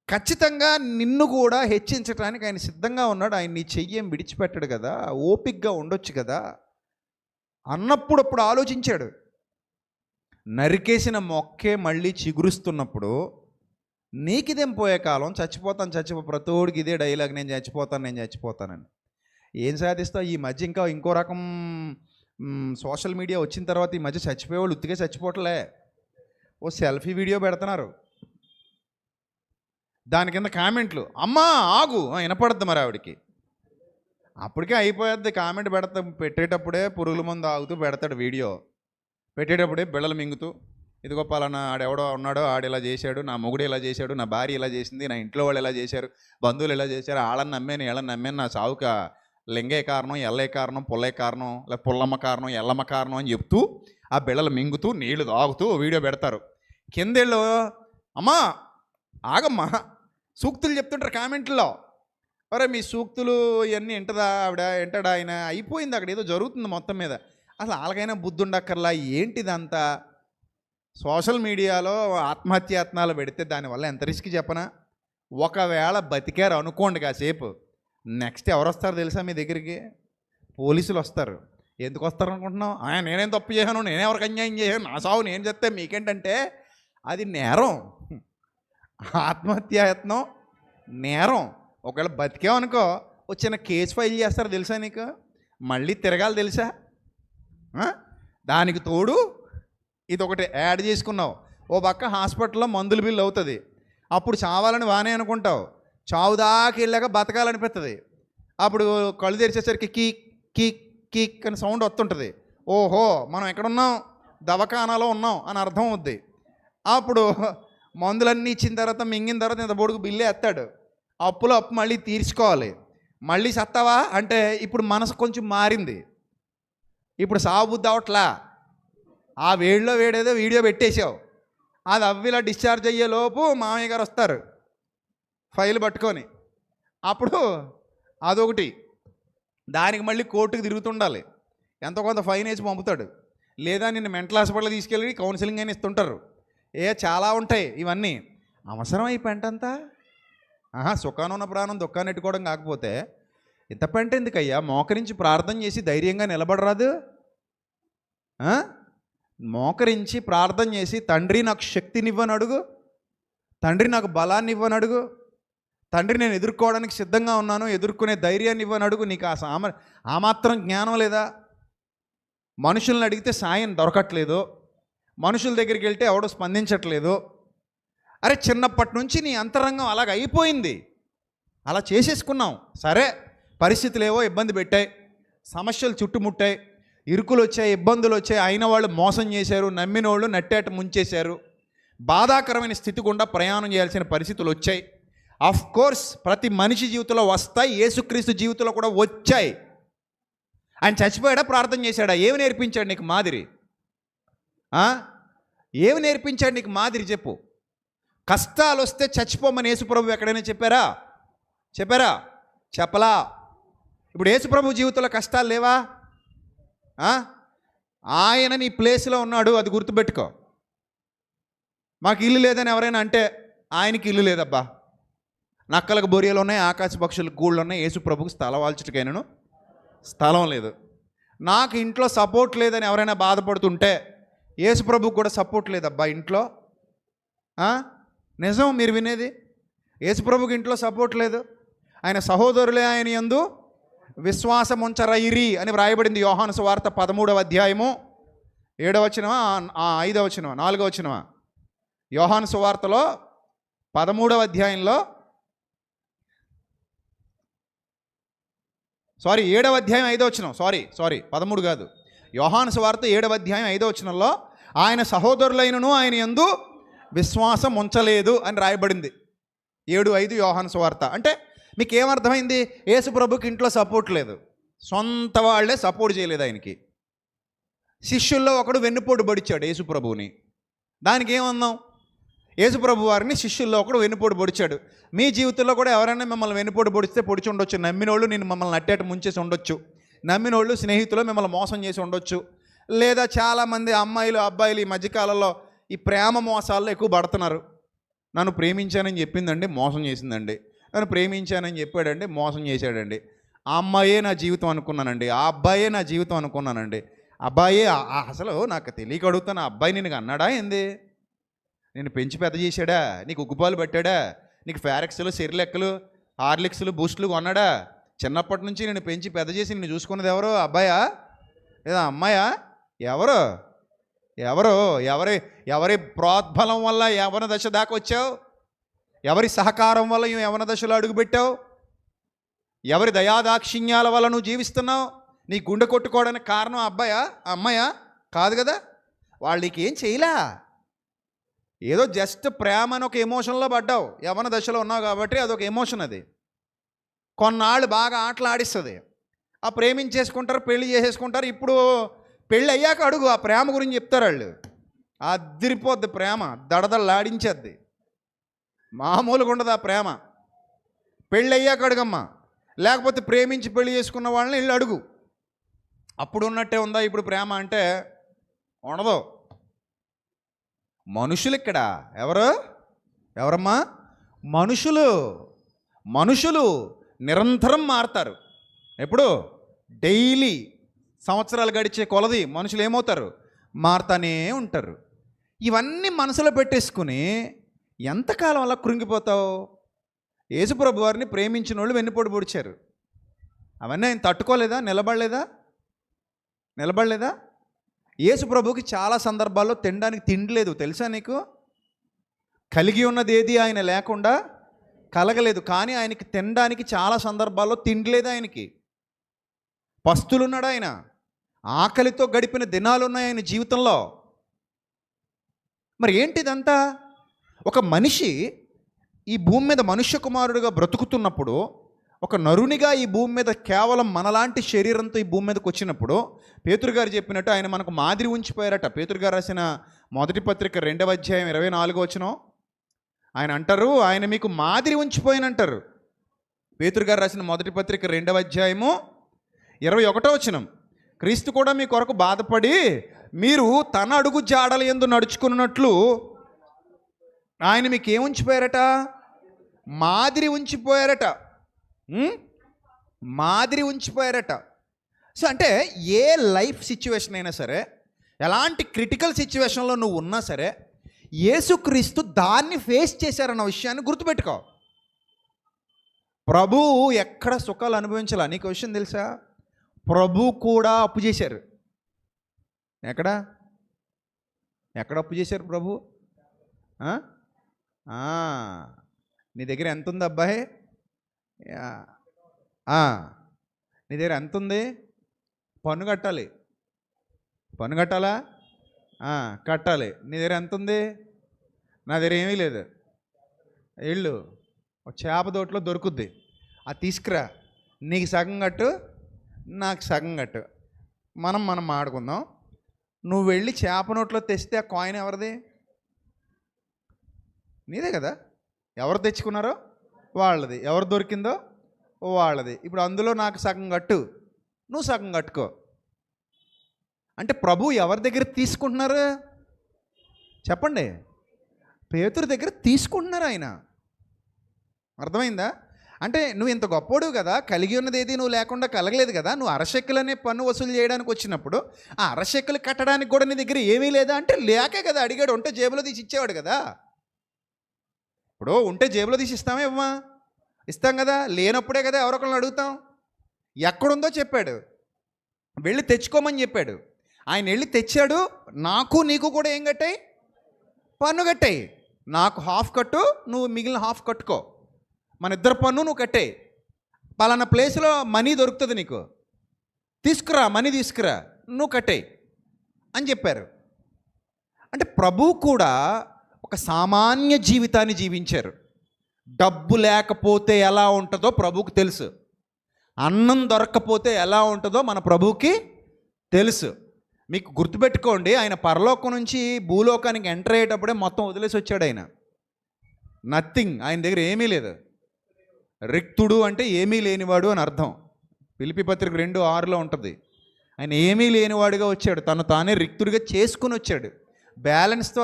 ఖచ్చితంగా నిన్ను కూడా హెచ్చించడానికి ఆయన సిద్ధంగా ఉన్నాడు. ఆయన నీ చెయ్యేం విడిచిపెట్టాడు కదా, ఓపికగా ఉండొచ్చు కదా అన్నప్పుడు ఆలోచించాడు. నరికేసిన మొక్కే మళ్ళీ చిగురుస్తున్నప్పుడు నీకిదేం పోయే కాలం, ప్రతోడికి ఇదే డైలాగ్, నేను చచ్చిపోతానని. ఏం సాధిస్తావు? ఈ మధ్య ఇంకో రకం సోషల్ మీడియా వచ్చిన తర్వాత ఈ మధ్య చచ్చిపోయేవాళ్ళు ఉత్తిగా చచ్చిపోవట్లే, ఓ సెల్ఫీ వీడియో పెడుతున్నారు. దాని కింద కామెంట్లు, అమ్మా ఆగు వినపడద్దు మరి ఆవిడికి. అప్పటికే అయిపోద్ది కామెంట్ పెట్టేటప్పుడే పురుగుల మందు ఆగుతూ పెడతాడు వీడియో. పెట్టేటప్పుడే బిళ్ళలు మింగుతూ, ఇదిగో పలానా ఆడెవడో ఉన్నాడో, ఆడు ఇలా చేశాడు, నా మొగుడు ఇలా చేశాడు, నా భార్య ఇలా చేసింది, నా ఇంట్లో వాళ్ళు ఇలా చేశారు, బంధువులు ఇలా చేశారు, ఆళ్ళని నమ్మాను వీళ్ళని నమ్మాను, నా సావుక లింగే కారణం, ఎల్లే కారణం, పుల్లే కారణం, లేక పుల్లమ్మ కారణం, ఎల్లమ్మ కారణం అని చెప్తూ ఆ బిళ్ళలు మింగుతూ నీళ్లు తాగుతూ వీడియో పెడతారు. కిందేళ్ళు అమ్మా ఆగమ్మా సూక్తులు చెప్తుంటారు కామెంట్లో. అరే మీ సూక్తులు ఇవన్నీ వింటాడా ఆయన? అయిపోయింది అక్కడ, ఏదో జరుగుతుంది మొత్తం మీద. అసలు వాళ్ళకైనా బుద్ధి ఉండక్కర్లా. ఏంటిదంతా? సోషల్ మీడియాలో ఆత్మహత్యాయత్నాలు పెడితే దానివల్ల ఎంత రిస్క్ చెప్పనా? ఒకవేళ బతికారు అనుకోండి కాసేపు, నెక్స్ట్ ఎవరు వస్తారు తెలుసా మీ దగ్గరికి? పోలీసులు వస్తారు. ఎందుకు వస్తారు అనుకుంటున్నావు? నేనేం తప్పు చేశాను, నేనే ఎవరికి అన్యాయం చేశాను, నా సావు నేను చెప్తే మీకేంటంటే అది నేరం. ఆత్మహత్యాయత్నం నేరం. ఒకవేళ బతికామనుకో చిన్న కేసు ఫైల్ చేస్తారు తెలుసా నీకు? మళ్ళీ తిరగాలి తెలుసా? దానికి తోడు ఇది ఒకటి యాడ్ చేసుకున్నావు. ఓ పక్క హాస్పిటల్లో మందుల బిల్లు అవుతుంది. అప్పుడు చావాలని వానే అనుకుంటావు, చావు దాకా వెళ్ళాక బతకాలనిపిస్తుంది. అప్పుడు కళ్ళు తెరిచేసరికి కీక్ కీక్ కీక్ అని సౌండ్ వస్తుంటుంది. ఓహో మనం ఎక్కడున్నాం, దవాఖానాలో ఉన్నాం అని అర్థం అవుద్ది. అప్పుడు మందులన్నీ ఇచ్చిన తర్వాత మింగిన తర్వాత ఇంత బొడుగు బిల్లే ఎత్తాడు. అప్పులో అప్పు మళ్ళీ తీర్చుకోవాలి. మళ్ళీ సత్తావా అంటే ఇప్పుడు మనసు కొంచెం మారింది. ఇప్పుడు సాగు బుద్ధి అవట్లా. ఆ వేడిలో వేడేదో వీడియో పెట్టేసావు. అది అవ్విలా డిశ్చార్జ్ అయ్యేలోపు మామయ్య గారు వస్తారు ఫైల్ పట్టుకొని. అప్పుడు అదొకటి, దానికి మళ్ళీ కోర్టుకు తిరుగుతుండాలి. ఎంతో కొంత ఫైన్ వేసి పంపుతాడు. లేదా నిన్ను మెంటల్ హాస్పిటల్ తీసుకెళ్ళి కౌన్సిలింగ్ అని ఇస్తుంటారు. చాలా ఉంటాయి ఇవన్నీ. అవసరం ఈ పెంటంతా? సుఖానున్న ప్రాణం దుఃఖాన్ని ఎట్టుకోవడం కాకపోతే ఇంత పెంట ఎందుకయ్యా? మోకరించి ప్రార్థన చేసి ధైర్యంగా నిలబడరాదు? మోకరించి ప్రార్థన చేసి తండ్రి నాకు శక్తినివ్వని అడుగు, తండ్రి నాకు బలాన్ని ఇవ్వని అడుగు, తండ్రి నేను ఎదుర్కోవడానికి సిద్ధంగా ఉన్నాను, ఎదుర్కొనే ధైర్యాన్ని ఇవ్వని అడుగు. నీకు ఆ మాత్రం జ్ఞానం లేదా? మనుషుల్ని అడిగితే సాయం దొరకట్లేదు, మనుషుల దగ్గరికి వెళ్తే ఎవడో స్పందించట్లేదు. అరే చిన్నప్పటి నుంచి నీ అంతరంగం అలాగ అయిపోయింది, అలా చేసేసుకున్నాం. సరే పరిస్థితులు ఏవో ఇబ్బంది పెట్టాయి, సమస్యలు చుట్టుముట్టాయి, ఇరుకులు వచ్చాయి, ఇబ్బందులు వచ్చాయి, అయిన వాళ్ళు మోసం చేశారు, నమ్మిన వాళ్ళు నట్టేట ముంచేశారు, బాధాకరమైన స్థితి గుండా ప్రయాణం చేయాల్సిన పరిస్థితులు వచ్చాయి. ఆఫ్ కోర్స్ ప్రతి మనిషి జీవితంలో వస్తాయి, యేసుక్రీస్తు జీవితంలో కూడా వచ్చాయి. ఆయన చచ్చిపోయాడా, ప్రార్థన చేశాడా? ఏమి నేర్పించాడు నీకు మాదిరి? ఏమి నేర్పించాడు నీకు మాదిరి చెప్పు? కష్టాలు వస్తే చచ్చిపోమని యేసుప్రభు ఎక్కడైనా చెప్పారా? చెప్పలా. ఇప్పుడు యేసుప్రభు జీవితంలో కష్టాలు లేవా? ఆయన నీ ప్లేస్లో ఉన్నాడు, అది గుర్తుపెట్టుకో. మాకు ఇల్లు లేదని ఎవరైనా అంటే ఆయనకి ఇల్లు లేదబ్బా, నక్కలకు బొరియలు ఉన్నాయి, ఆకాశ పక్షులకు గూళ్ళు ఉన్నాయి, యేసుప్రభుకి స్థలం వాల్చుటకైనను స్థలం లేదు. నాకు ఇంట్లో సపోర్ట్ లేదని ఎవరైనా బాధపడుతుంటే యేసుప్రభుకి కూడా సపోర్ట్ లేదబ్బా ఇంట్లో. నిజం మీరు వినేది. యేసుప్రభుకి ఇంట్లో సపోర్ట్ లేదు. ఆయన సహోదరులే ఆయన యందు విశ్వాసం ఉంచరైరి అని వ్రాయబడింది. యోహాను సువార్త 13వ అధ్యాయము 7వ వచనమా 5వ వచనమా 4వ వచనమా? యోహాను సువార్తలో 13వ అధ్యాయంలో 7వ అధ్యాయం 5వ వచనం, 13 కాదు, యోహాను సువార్త 7వ అధ్యాయం 5వ వచనంలో ఆయన సహోదరులైనను ఆయన యందు విశ్వాసం ఉంచలేదు అని రాయబడింది. 7:5 యోహాను సువార్త. అంటే మీకు ఏమర్థమైంది? యేసుప్రభుకి ఇంట్లో సపోర్ట్ లేదు, సొంత వాళ్ళే సపోర్ట్ చేయలేదు ఆయనకి. శిష్యుల్లో ఒకడు వెన్నుపోటు పడిచాడు యేసుప్రభువుని. దానికి ఏమన్నాం? యేసుప్రభు వారిని శిష్యుల్లో ఒకడు వెన్నుపోటు పొడిచాడు. మీ జీవితంలో కూడా ఎవరైనా మిమ్మల్ని వెన్నుపోటు పొడిస్తే పొడిచి ఉండొచ్చు. నమ్మినోళ్ళు నేను మమ్మల్ని అట్టేట ముంచేసి ఉండొచ్చు. నమ్మినోళ్ళు స్నేహితులు మిమ్మల్ని మోసం చేసి ఉండొచ్చు. లేదా చాలామంది అమ్మాయిలు అబ్బాయిలు ఈ మధ్యకాలంలో ఈ ప్రేమ మోసాల్లో ఎక్కువ పడుతున్నారు. నన్ను ప్రేమించానని చెప్పిందండి, మోసం చేసిందండి. నన్ను ప్రేమించానని చెప్పాడండి, మోసం చేశాడండి. ఆ అమ్మాయే నా జీవితం అనుకున్నానండి, ఆ అబ్బాయే నా జీవితం అనుకున్నానండి. అబ్బాయే అసలు నాకు తెలియక అడుగుతాను, ఆ అబ్బాయి నిన్ను అన్నాడా ఏంది? నేను పెంచి పెద్ద చేశాడా? నీకు ఉగ్గుపాలు పెట్టాడా? నీకు ఫారెక్స్లు సెరిలెక్కలు హార్లిక్స్లు బూస్టులు కొన్నాడా? చిన్నప్పటి నుంచి నేను పెంచి పెద్ద చేసి నిన్ను చూసుకున్నది ఎవరు? అబ్బాయా లేదా అమ్మాయా? ఎవరు ఎవరు ఎవరి ఎవరి ప్రోద్బలం వల్ల యవన దశ దాకా వచ్చావు? ఎవరి సహకారం వల్ల యవన దశలో అడుగుపెట్టావు? ఎవరి దయాదాక్షిణ్యాల వల్ల నువ్వు జీవిస్తున్నావు? నీ గుండె కొట్టుకోవడానికి కారణం అబ్బాయా అమ్మాయా? కాదు కదా. వాళ్ళు నీకేం చేయలే, ఏదో జస్ట్ ప్రేమ అని ఒక ఎమోషన్లో పడ్డావు. యవన దశలో ఉన్నావు కాబట్టి అదొక ఎమోషన్. అది కొన్నాళ్ళు బాగా ఆటలు ఆడిస్తుంది. ఆ ప్రేమించేసుకుంటారు, పెళ్లి చేసేసుకుంటారు. ఇప్పుడు పెళ్ళి అయ్యాక అడుగు, ఆ ప్రేమ గురించి చెప్తారు వాళ్ళు. అదిరిపోద్ది ప్రేమ, దడదళ్ళాడించేద్ది, మామూలుగా ఉండదు ఆ ప్రేమ. పెళ్ళి అయ్యాక అడుగమ్మా. లేకపోతే ప్రేమించి పెళ్లి చేసుకున్న వాళ్ళని వెళ్ళి అడుగు, అప్పుడు ఉన్నట్టే ఉందా ఇప్పుడు ప్రేమ అంటే? ఉండదు. మనుషులు ఇక్కడ ఎవరమ్మా? మనుషులు నిరంతరం మారుతారు. ఎప్పుడు? డైలీ సంవత్సరాలు గడిచే కొలది మనుషులు ఏమవుతారు? మారుతానే ఉంటారు. ఇవన్నీ మనసులో పెట్టేసుకుని ఎంతకాలం అలా కృంగిపోతావు? యేసుప్రభు వారిని ప్రేమించిన వాళ్ళు వెన్నుపోటు పొడిచారు. అవన్నీ ఆయన తట్టుకోలేదా? నిలబడలేదా? యేసుప్రభుకి చాలా సందర్భాల్లో తినడానికి తిండి లేదు, తెలుసా నీకు? కలిగి ఉన్నది ఏది ఆయన లేకుండా కలగలేదు. కానీ ఆయనకి తినడానికి చాలా సందర్భాల్లో తిండి లేదు. ఆయనకి పస్తులున్నాడు. ఆయన ఆకలితో గడిపిన దినాలు ఉన్నాయి ఆయన జీవితంలో. మరి ఏంటిదంతా? ఒక మనిషి ఈ భూమి మీద మనుష్య కుమారుడిగా బ్రతుకుతున్నప్పుడు, ఒక నరునిగా ఈ భూమి మీద కేవలం మనలాంటి శరీరంతో ఈ భూమి మీదకి వచ్చినప్పుడు, పేతురు గారు చెప్పినట్టు ఆయన మనకు మాదిరి ఉంచిపోయారట. పేతురు గారు రాసిన మొదటి పత్రిక 2వ అధ్యాయం 24వ వచనం ఆయన అంటారు, ఆయన మీకు మాదిరి ఉంచిపోయినంటారు. పేతురు గారు రాసిన మొదటి పత్రిక 2వ అధ్యాయము 21వ వచనం, క్రీస్తు కూడా మీ కొరకు బాధపడి మీరు తన అడుగు జాడల యందు నడుచుకున్నట్లు ఆయన మీకు ఏముంచిపోయారట? మాదిరి ఉంచిపోయారట. మాదిరి ఉంచిపోయారట. సో అంటే ఏ లైఫ్ సిచ్యువేషన్ అయినా సరే, ఎలాంటి క్రిటికల్ సిచ్యువేషన్లో నువ్వు ఉన్నా సరే, యేసుక్రీస్తు దాన్ని ఫేస్ చేశారన్న విషయాన్ని గుర్తుపెట్టుకో. ప్రభువు ఎక్కడ సుఖాలు అనుభవించాలా? నీకు విషయం తెలుసా? ప్రభు కూడా అప్పు చేశారు. ఎక్కడ అప్పు చేశారు ప్రభు? నీ దగ్గర ఎంత ఉంది అబ్బాయి? నీ దగ్గర ఎంత ఉంది? పన్ను కట్టాలా? కట్టాలి. నీ దగ్గర ఎంత ఉంది? నా దగ్గర ఏమీ లేదు. వెళ్ళు, చేప దోట్లో దొరుకుద్ది, అది తీసుకురా. నీకు సగం కట్టు, నాకు సగం కట్టు, మనం ఆడుకుందాం. నువ్వు వెళ్ళి చేప నోట్లో తెస్తే ఆ కాయిన్ ఎవరిది? నీదే కదా. ఎవరు తెచ్చుకున్నారో వాళ్ళది, ఎవరు దొరికిందో వాళ్ళది. ఇప్పుడు అందులో నాకు సగం కట్టు, నువ్వు సగం కట్టుకో. అంటే ప్రభు ఎవరి దగ్గర తీసుకుంటున్నారు చెప్పండి? పేతురు దగ్గర తీసుకుంటున్నారు ఆయన. అర్థమైందా? అంటే నువ్వు ఇంత గొప్పోడు కదా, కలిగి ఉన్నది ఏది నువ్వు లేకుండా కలగలేదు కదా. నువ్వు అరశెక్కులనే పన్ను వసూలు చేయడానికి వచ్చినప్పుడు ఆ అరశెక్కులు కట్టడానికి కూడా నీ దగ్గర ఏమీ లేదా అంటే లేకే కదా అడిగాడు. ఉంటే జేబులో తీసి ఇచ్చేవాడు కదా. ఇప్పుడు ఉంటే జేబులో తీసి ఇస్తామే ఇవ్వమా? ఇస్తాం కదా. లేనప్పుడే కదా ఎవరొకరిని అడుగుతాం. ఎక్కడుందో చెప్పాడు, వెళ్ళి తెచ్చుకోమని చెప్పాడు. ఆయన వెళ్ళి తెచ్చాడు. నాకు నీకు కూడా ఏం కట్టాయి? పన్ను కట్టాయి. నాకు హాఫ్ కట్టు, నువ్వు మిగిలిన హాఫ్ కట్టుకో. మన ఇద్దరు పన్ను నువ్వు కట్టాయి. పలానా ప్లేస్లో మనీ దొరుకుతుంది నీకు, తీసుకురా, మనీ తీసుకురా, నువ్వు కట్టాయి అని చెప్పారు. అంటే ప్రభు కూడా ఒక సామాన్య జీవితాన్ని జీవించారు. డబ్బు లేకపోతే ఎలా ఉంటుందో ప్రభువుకి తెలుసు. అన్నం దొరక్కపోతే ఎలా ఉంటుందో మన ప్రభువుకి తెలుసు. మీకు గుర్తుపెట్టుకోండి, ఆయన పరలోకం నుంచి భూలోకానికి ఎంటర్ అయ్యేటప్పుడే మొత్తం వదిలేసి వచ్చాడు. ఆయన నథింగ్. ఆయన దగ్గర ఏమీ లేదు. రిక్తుడు అంటే ఏమీ లేనివాడు అని అర్థం. ఫిలిప్పీ పత్రిక 2:6లో ఉంటుంది. ఆయన ఏమీ లేనివాడుగా వచ్చాడు, తను తానే రిక్తుడిగా చేసుకుని వచ్చాడు. బ్యాలెన్స్తో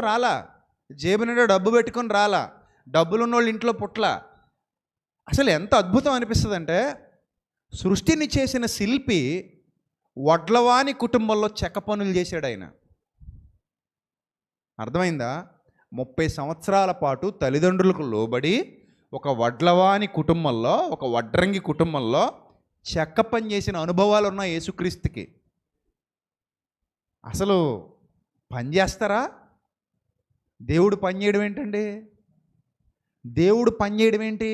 రాలా, జేబు నిండా డబ్బు పెట్టుకొని రాలా, డబ్బులున్న వాళ్ళు ఇంట్లో పుట్ల. అసలు ఎంత అద్భుతం అనిపిస్తుంది అంటే, సృష్టిని చేసిన శిల్పి వడ్లవాని కుటుంబంలో చెక్క పనులు చేశాడు ఆయన. అర్థమైందా? 30 సంవత్సరాల పాటు తల్లిదండ్రులకు లోబడి ఒక వడ్లవాని కుటుంబంలో, ఒక వడ్రంగి కుటుంబంలో చెక్క పని చేసిన అనుభవాలు ఉన్నాయి యేసుక్రీస్తుకి. అసలు పని చేస్తారా? దేవుడు పని చేయడం ఏంటండి? దేవుడు పని చేయడం ఏంటి?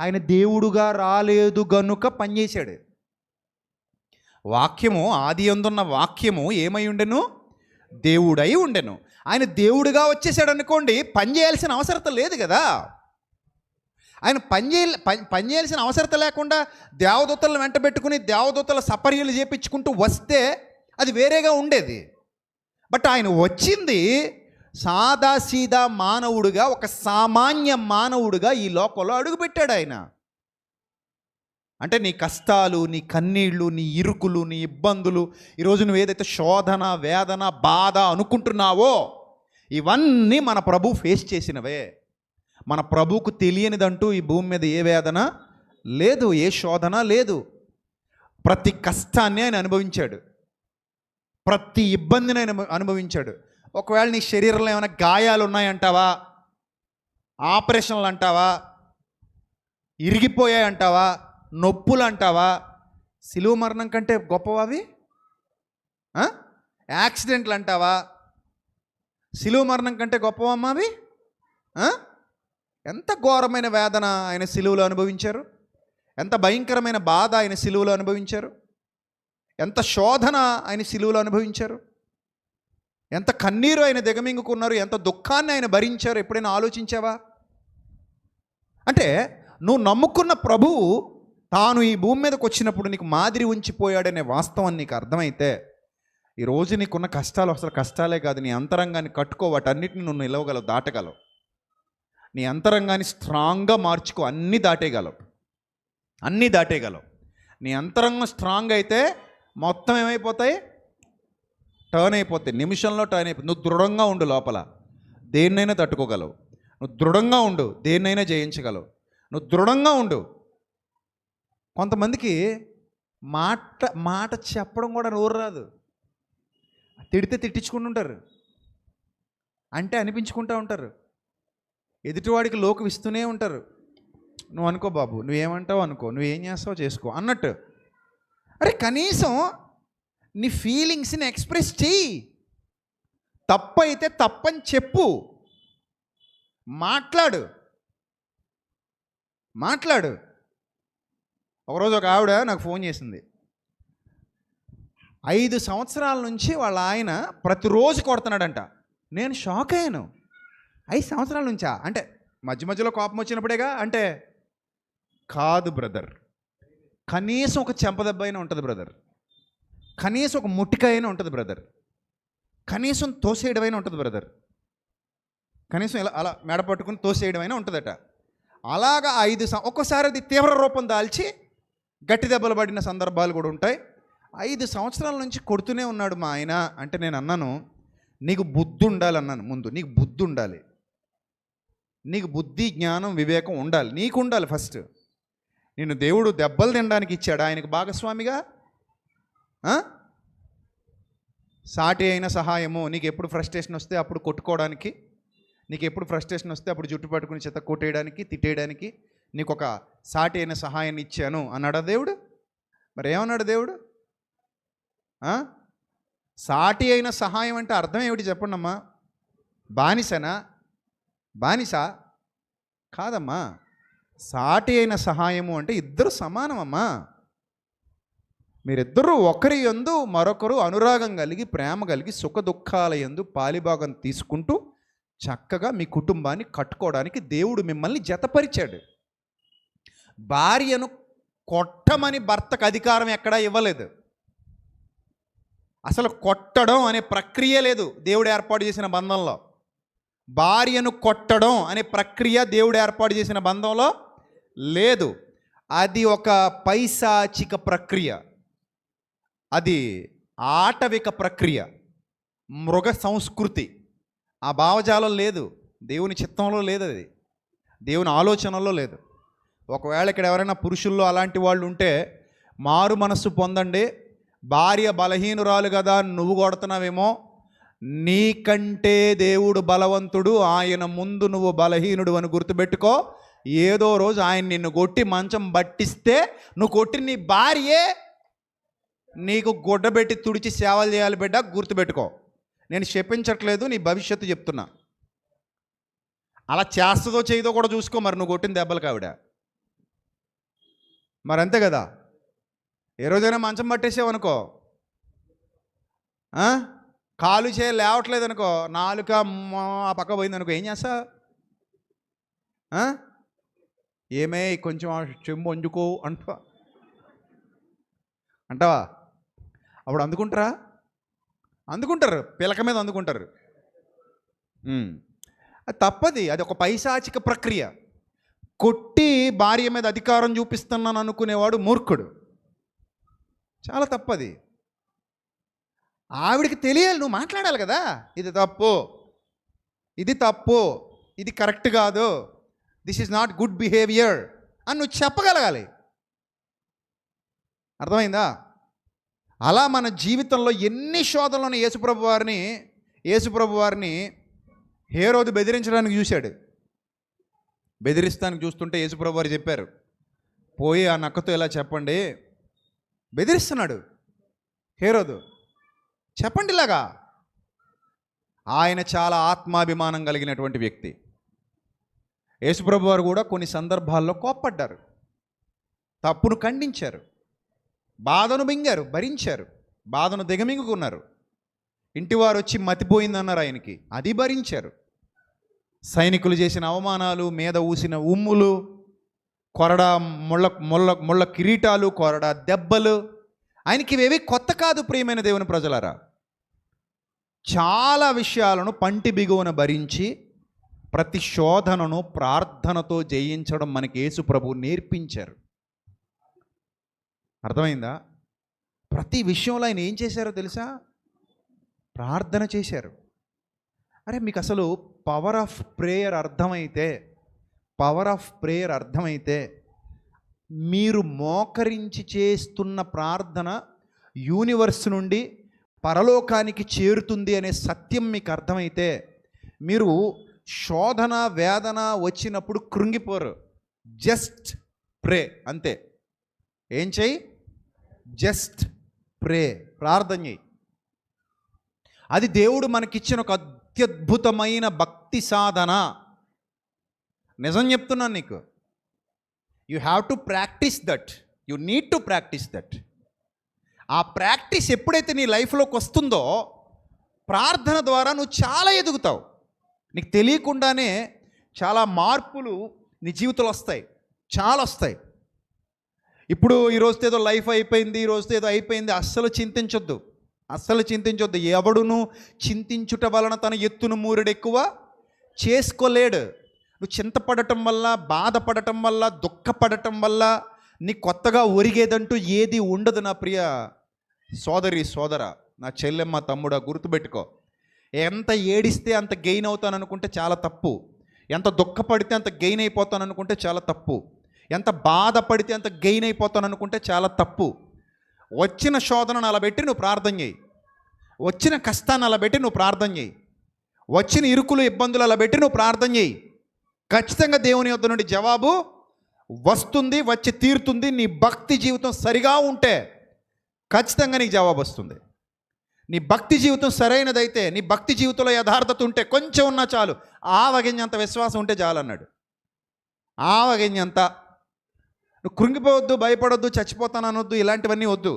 ఆయన దేవుడుగా రాలేదు గనుక పనిచేశాడు. వాక్యము, ఆది యందున్న వాక్యము ఏమై ఉండెను? దేవుడై ఉండెను. ఆయన దేవుడిగా వచ్చేసాడు అనుకోండి, పని చేయాల్సిన అవసరం లేదు కదా. ఆయన పని చేయాల్సిన అవసరం లేకుండా దేవదూతలను వెంట పెట్టుకుని దేవదూతల సపర్యలు చేపించుకుంటూ వస్తే అది వేరేగా ఉండేది. బట్ ఆయన వచ్చింది సాదాసీదా మానవుడిగా, ఒక సామాన్య మానవుడిగా ఈ లోకంలో అడుగుపెట్టాడు ఆయన. అంటే నీ కష్టాలు, నీ కన్నీళ్ళు, నీ ఇరుకులు, నీ ఇబ్బందులు, ఈరోజు నువ్వు ఏదైతే శోధన, వేదన, బాధ అనుకుంటున్నావో ఇవన్నీ మన ప్రభు ఫేస్ చేసినవే. మన ప్రభువుకు తెలియనిదంటూ ఈ భూమి మీద ఏ వేదన లేదు, ఏ శోధన లేదు. ప్రతి కష్టాన్ని ఆయన అనుభవించాడు, ప్రతి ఇబ్బందిని ఆయన అనుభవించాడు. ఒకవేళ నీ శరీరంలో ఏమైనా గాయాలు ఉన్నాయంటావా, ఆపరేషన్లు అంటావా, ఇరిగిపోయాయి అంటావా, నొప్పులు అంటావా, సిలువ మరణం కంటే గొప్పవా అవి? యాక్సిడెంట్లు అంటావా, సిలువ మరణం కంటే గొప్పవమ్మా అవి? ఎంత ఘోరమైన వేదన ఆయన సిలువలో అనుభవించారు, ఎంత భయంకరమైన బాధ ఆయన సిలువలో అనుభవించారు, ఎంత శోధన ఆయన సిలువలో అనుభవించారు, ఎంత కన్నీరు ఆయన దిగమింగుకున్నారు, ఎంత దుఃఖాన్ని ఆయన భరించారు. ఎప్పుడైనా ఆలోచించావా? అంటే నువ్వు నమ్ముకున్న ప్రభువు తాను ఈ భూమి మీదకి వచ్చినప్పుడు నీకు మాదిరి ఉంచిపోయాడనే వాస్తవం నీకు అర్థమైతే, ఈరోజు నీకున్న కష్టాలు అసలు కష్టాలే కాదు, నీ అంతరంగాన్ని కట్టుకో, వాటన్నిటిని నువ్వు నిలవగలవు, దాటగలవు. నీ అంతరంగాన్ని స్ట్రాంగ్గా మార్చుకో, అన్నీ దాటేయగలవు. నీ అంతరంగం స్ట్రాంగ్ అయితే మొత్తం ఏమైపోతాయి? టర్న్ అయిపోతాయి, నిమిషంలో టర్న్ అయిపోతుంది. నువ్వు దృఢంగా ఉండు, లోపల దేన్నైనా తట్టుకోగలవు. నువ్వు దృఢంగా ఉండు, దేన్నైనా జయించగలవు. నువ్వు దృఢంగా ఉండు. కొంతమందికి మాట చెప్పడం కూడా నోరు రాదు, తిడితే తిట్టించుకుంటుంటారు, అంటే అనిపించుకుంటూ ఉంటారు, ఎదుటివాడికి లోకం ఇస్తూనే ఉంటారు. నువ్వు అనుకో బాబు, నువ్వేమంటావు అనుకో, నువ్వేం చేస్తావో చేసుకో అన్నట్టు. అరే కనీసం నీ ఫీలింగ్స్ని ఎక్స్ప్రెస్ చెయ్యి. తప్పు అయితే తప్పని చెప్పు, మాట్లాడు. ఒకరోజు ఒక ఆవిడ నాకు ఫోన్ చేసింది. 5 సంవత్సరాల నుంచి వాళ్ళ ఆయన ప్రతిరోజు కొడుతున్నాడంట. నేను షాక్ అయ్యాను. 5 సంవత్సరాల నుంచా? అంటే మధ్యలో కోపం వచ్చినప్పుడేగా? అంటే కాదు బ్రదర్, కనీసం ఒక చెంపదెబ్బ అయినా ఉంటుంది బ్రదర్, కనీసం ఒక ముట్టికాయ అయినా ఉంటుంది బ్రదర్, కనీసం తోసేయడమైనా ఉంటుంది బ్రదర్, కనీసం ఇలా అలా మెడ పట్టుకుని తోసేయడమైనా ఉంటుందట. అలాగా 5 ఒక్కోసారి అది తీవ్ర రూపం దాల్చి గట్టి దెబ్బలు పడిన సందర్భాలు కూడా ఉంటాయి. 5 సంవత్సరాల నుంచి కొడుతూనే ఉన్నాడు మా ఆయన. అంటే నేను అన్నాను, నీకు బుద్ధి ఉండాలి అన్నాను. ముందు నీకు బుద్ధి ఉండాలి, నీకు బుద్ధి, జ్ఞానం, వివేకం ఉండాలి. నీకు ఉండాలి ఫస్ట్. నిన్ను దేవుడు దెబ్బలు తినడానికి ఇచ్చాడు, ఆయనకు భాగస్వామిగా. సాటి అయిన సహాయము, నీకు ఎప్పుడు ఫ్రస్ట్రేషన్ వస్తే అప్పుడు కొట్టుకోవడానికి, నీకు ఎప్పుడు ఫ్రస్ట్రేషన్ వస్తే అప్పుడు జుట్టు పట్టుకుని చెత్త కొట్టేయడానికి, తిట్టేయడానికి నీకు ఒక సాటి అయిన సహాయాన్ని ఇచ్చాను అన్నాడా దేవుడు? మరి ఏమన్నాడు దేవుడు? సాటి అయిన సహాయం అంటే అర్థం ఏమిటి చెప్పండి అమ్మా? బానిస కాదమ్మా. సాటి అయిన సహాయము అంటే ఇద్దరు సమానమమ్మా. మీరిద్దరూ ఒకరి యందు మరొకరు అనురాగం కలిగి, ప్రేమ కలిగి, సుఖ దుఃఖాల యందు పాలిభాగం తీసుకుంటూ చక్కగా మీ కుటుంబాన్ని కట్టుకోవడానికి దేవుడు మిమ్మల్ని జతపరిచాడు. భార్యను కొట్టమని భర్తకు అధికారం ఎక్కడా ఇవ్వలేదు. అసలు కొట్టడం అనే ప్రక్రియ లేదు దేవుడు ఏర్పాటు చేసిన బంధంలో. భార్యను కొట్టడం అనే ప్రక్రియ దేవుడు ఏర్పాటు చేసిన బంధంలో లేదు. అది ఒక పైశాచిక ప్రక్రియ, అది ఆటవిక ప్రక్రియ, మృగ సంస్కృతి. ఆ భావజాలం లేదు, దేవుని చిత్తంలో లేదు, అది దేవుని ఆలోచనలో లేదు. ఒకవేళ ఇక్కడ ఎవరైనా పురుషుల్లో అలాంటి వాళ్ళు ఉంటే మారు మనస్సు పొందండి. భార్య బలహీనురాలు కదా నువ్వు కొడుతున్నావేమో, నీకంటే దేవుడు బలవంతుడు, ఆయన ముందు నువ్వు బలహీనుడు అని గుర్తుపెట్టుకో. ఏదో రోజు ఆయన నిన్ను కొట్టి మంచం పట్టిస్తే నువ్వు కొట్టి నీ భార్యే నీకు గుడ్డబెట్టి తుడిచి సేవలు చేయాలి బిడ్డ, గుర్తుపెట్టుకో. నేను చెప్పించట్లేదు, నీ భవిష్యత్తు చెప్తున్నా. అలా చేస్తుందో చేయదో కూడా చూసుకో. మరి నువ్వు కొట్టిన దెబ్బలు కావిడ మరి అంతే కదా. ఏ రోజైనా మంచం పట్టేసావనుకో, కాలు చేయ లేవట్లేదు అనుకో, నాలుక ఆ పక్క పోయిందనుకో, ఏం చేస్తా? ఏమే కొంచెం చెంబు వంజుకో అంటావా? అప్పుడు అందుకుంటారు, పిలక మీద అందుకుంటారు. అది తప్పది, అది ఒక పైశాచిక ప్రక్రియ. కొట్టి భార్య మీద అధికారం చూపిస్తున్నాను అనుకునేవాడు మూర్ఖుడు. చాలా తప్పది. ఆవిడికి తెలియాలి, నువ్వు మాట్లాడాలి కదా, ఇది తప్పు, ఇది కరెక్ట్ కాదు, this is not good behaviour అని నువ్వు చెప్పగలగాలి. అర్థమైందా? అలా మన జీవితంలో ఎన్ని శోధనలను యేసుప్రభు వారిని హేరోదు బెదిరించడానికి చూశాడు. బెదిరిస్తానికి చూస్తుంటే యేసుప్రభు వారు చెప్పారు, పోయి ఆ నక్కతో ఇలా చెప్పండి. బెదిరిస్తున్నాడు హేరోదు, చెప్పండి ఇలాగా. ఆయన చాలా ఆత్మాభిమానం కలిగినటువంటి వ్యక్తి. యేసుప్రభు వారు కూడా కొన్ని సందర్భాల్లో కోప్పడ్డారు, తప్పును ఖండించారు, బాధను మింగారు, భరించారు, బాధను దిగమింగుకున్నారు. ఇంటివారు వచ్చి మతిపోయిందన్నారు ఆయనకి, అది భరించారు. సైనికులు చేసిన అవమానాలు, మీద ఊసిన ఉమ్ములు, కొరడా ముళ్ళ కిరీటాలు, కొరడా దెబ్బలు, ఆయనకి ఇవేవి కొత్త కాదు. ప్రియమైన దేవుని ప్రజలారా, చాలా విషయాలను పంటి బిగువన భరించి ప్రతి శోధనను ప్రార్థనతో జయించడం మనకి యేసు ప్రభు నేర్పించారు. అర్థమైందా? ప్రతి విషయంలో ఆయన ఏం చేశారో తెలుసా? ప్రార్థన చేశారు. అరే మీకు అసలు పవర్ ఆఫ్ ప్రేయర్ అర్థమైతే మీరు మోకరించి చేస్తున్న ప్రార్థన యూనివర్స్ నుండి పరలోకానికి చేరుతుంది అనే సత్యం మీకు అర్థమైతే, మీరు శోధన వేదన వచ్చినప్పుడు కృంగిపోరు. జస్ట్ ప్రే, అంతే. ఏం చెయ్యి? జస్ట్ ప్రే, ప్రార్థన చెయ్యి. అది దేవుడు మనకిచ్చిన ఒక అత్యద్భుతమైన భక్తి సాధన. నిజం చెప్తున్నాను నీకు, you have to practice that, you need to practice that. ఆ ప్రాక్టీస్ ఎప్పుడైతే నీ లైఫ్లోకి వస్తుందో, ప్రార్థన ద్వారా నువ్వు చాలా ఎదుగుతావు. నీకు తెలియకుండానే చాలా మార్పులు నీ జీవితంలో వస్తాయి, చాలా వస్తాయి. ఇప్పుడు ఈరోజుతో ఏదో లైఫ్ అయిపోయింది, ఈరోజుతో ఏదో అయిపోయింది, అస్సలు చింతించొద్దు. ఎవడును చింతించుట వలన తన ఎత్తును మూరెడెక్కువ చేసుకోలేడు. నువ్వు చింతపడటం వల్ల, బాధపడటం వల్ల, దుఃఖపడటం వల్ల నీ కొత్తగా ఒరిగేదంటూ ఏది ఉండదు. నా ప్రియ సోదర, నా చెల్లెమ్మ, తమ్ముడా, గుర్తుపెట్టుకో. ఎంత ఏడిస్తే అంత గెయిన్ అవుతాను అనుకుంటే చాలా తప్పు. ఎంత దుఃఖపడితే అంత గెయిన్ అయిపోతాను అనుకుంటే చాలా తప్పు. ఎంత బాధపడితే అంత గెయిన్ అయిపోతాను అనుకుంటే చాలా తప్పు. వచ్చిన శోధనను అలా పెట్టి నువ్వు ప్రార్థన చేయి, వచ్చిన కష్టాన్ని అలా పెట్టి నువ్వు ప్రార్థన చేయి, వచ్చిన ఇరుకులు ఇబ్బందులు అలా పెట్టి నువ్వు ప్రార్థన చేయి. ఖచ్చితంగా దేవుని యొద్ద నుండి జవాబు వస్తుంది, వచ్చి తీరుతుంది. నీ భక్తి జీవితం సరిగా ఉంటే ఖచ్చితంగా నీకు జవాబు వస్తుంది. నీ భక్తి జీవితం సరైనదైతే, నీ భక్తి జీవితంలో యథార్థత ఉంటే, కొంచెం ఉన్నా చాలు, ఆవగింజంత విశ్వాసం ఉంటే చాలు అన్నాడు. ఆవగింజంత. నువ్వు కృంగిపోవద్దు, భయపడొద్దు, చచ్చిపోతాను అనొద్దు, ఇలాంటివన్నీ వద్దు.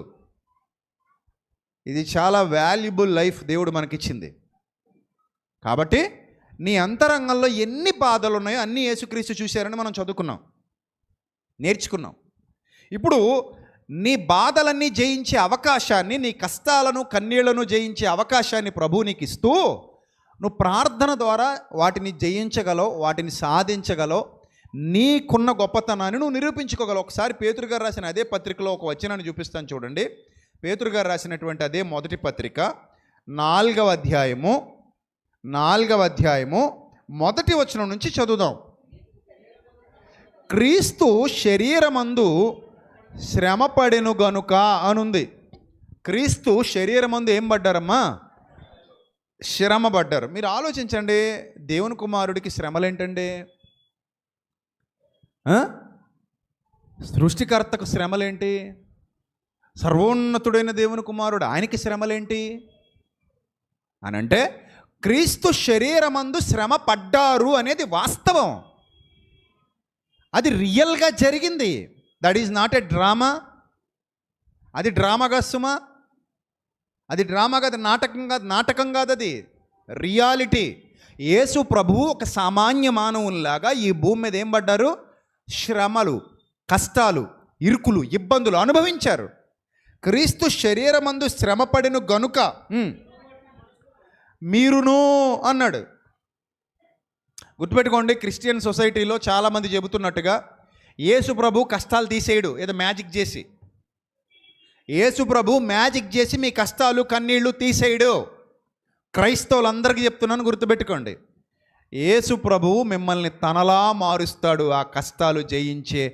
ఇది చాలా వాల్యుబుల్ లైఫ్ దేవుడు మనకిచ్చింది. కాబట్టి నీ అంతరంగంలో ఎన్ని బాధలు ఉన్నాయో అన్నీ యేసుక్రీస్తు చూశారని మనం చదువుకున్నాం, నేర్చుకున్నాం. ఇప్పుడు నీ బాధలన్నీ జయించే అవకాశాన్ని, నీ కష్టాలను కన్నీళ్లను జయించే అవకాశాన్ని ప్రభువు నీకు ఇస్తూ, నువ్వు ప్రార్థన ద్వారా వాటిని జయించగలవు, వాటిని సాధించగలవు, నీకున్న గొప్పతనాన్ని నువ్వు నిరూపించుకోగలవు. ఒకసారి పేతురు గారు రాసిన అదే పత్రికలో ఒక వచనాన్ని చూపిస్తాను చూడండి. పేతురు గారు రాసినటువంటి అదే మొదటి పత్రిక 4వ అధ్యాయము మొదటి వచనం నుంచి చదువుదాం. క్రీస్తు శరీరమందు శ్రమపడెను గనుక అనుంది. క్రీస్తు శరీరమందు ఏం పడ్డారమ్మా? శ్రమ పడ్డారు. మీరు ఆలోచించండి, దేవుని కుమారుడికి శ్రమలేంటండి? సృష్టికర్తకు శ్రమలేంటి? సర్వోన్నతుడైన దేవుని కుమారుడు, ఆయనకి శ్రమలేంటి అని అంటే, క్రీస్తు శరీరమందు శ్రమ పడ్డారు అనేది వాస్తవం. అది రియల్గా జరిగింది. That is not a drama. అది డ్రామా కాదు సుమా, అది డ్రామా కాదు, నాటకం కాదు, అది రియాలిటీ. యేసు ప్రభువు ఒక సామాన్య మానవునిలాగా ఈ భూమి మీద ఏం పడ్డారు? శ్రమలు, కష్టాలు, ఇరుకులు, ఇబ్బందులు అనుభవించారు. క్రీస్తు శరీరమందు శ్రమపడిన గనుక మీరును అన్నాడు. గుర్తుపెట్టుకోండి, క్రిస్టియన్ సొసైటీలో చాలామంది చెబుతున్నట్టుగా యేసు ప్రభు కష్టాలు తీసేయడు ఏదో మ్యాజిక్ చేసి. యేసు ప్రభు మ్యాజిక్ చేసి మీ కష్టాలు కన్నీళ్లు తీసేయడు. క్రైస్తవులందరికీ చెప్తున్నాను, గుర్తుపెట్టుకోండి. యేసు ప్రభువు మిమ్మల్ని తనలా మారుస్తాడు. ఆ కష్టాలు జయించే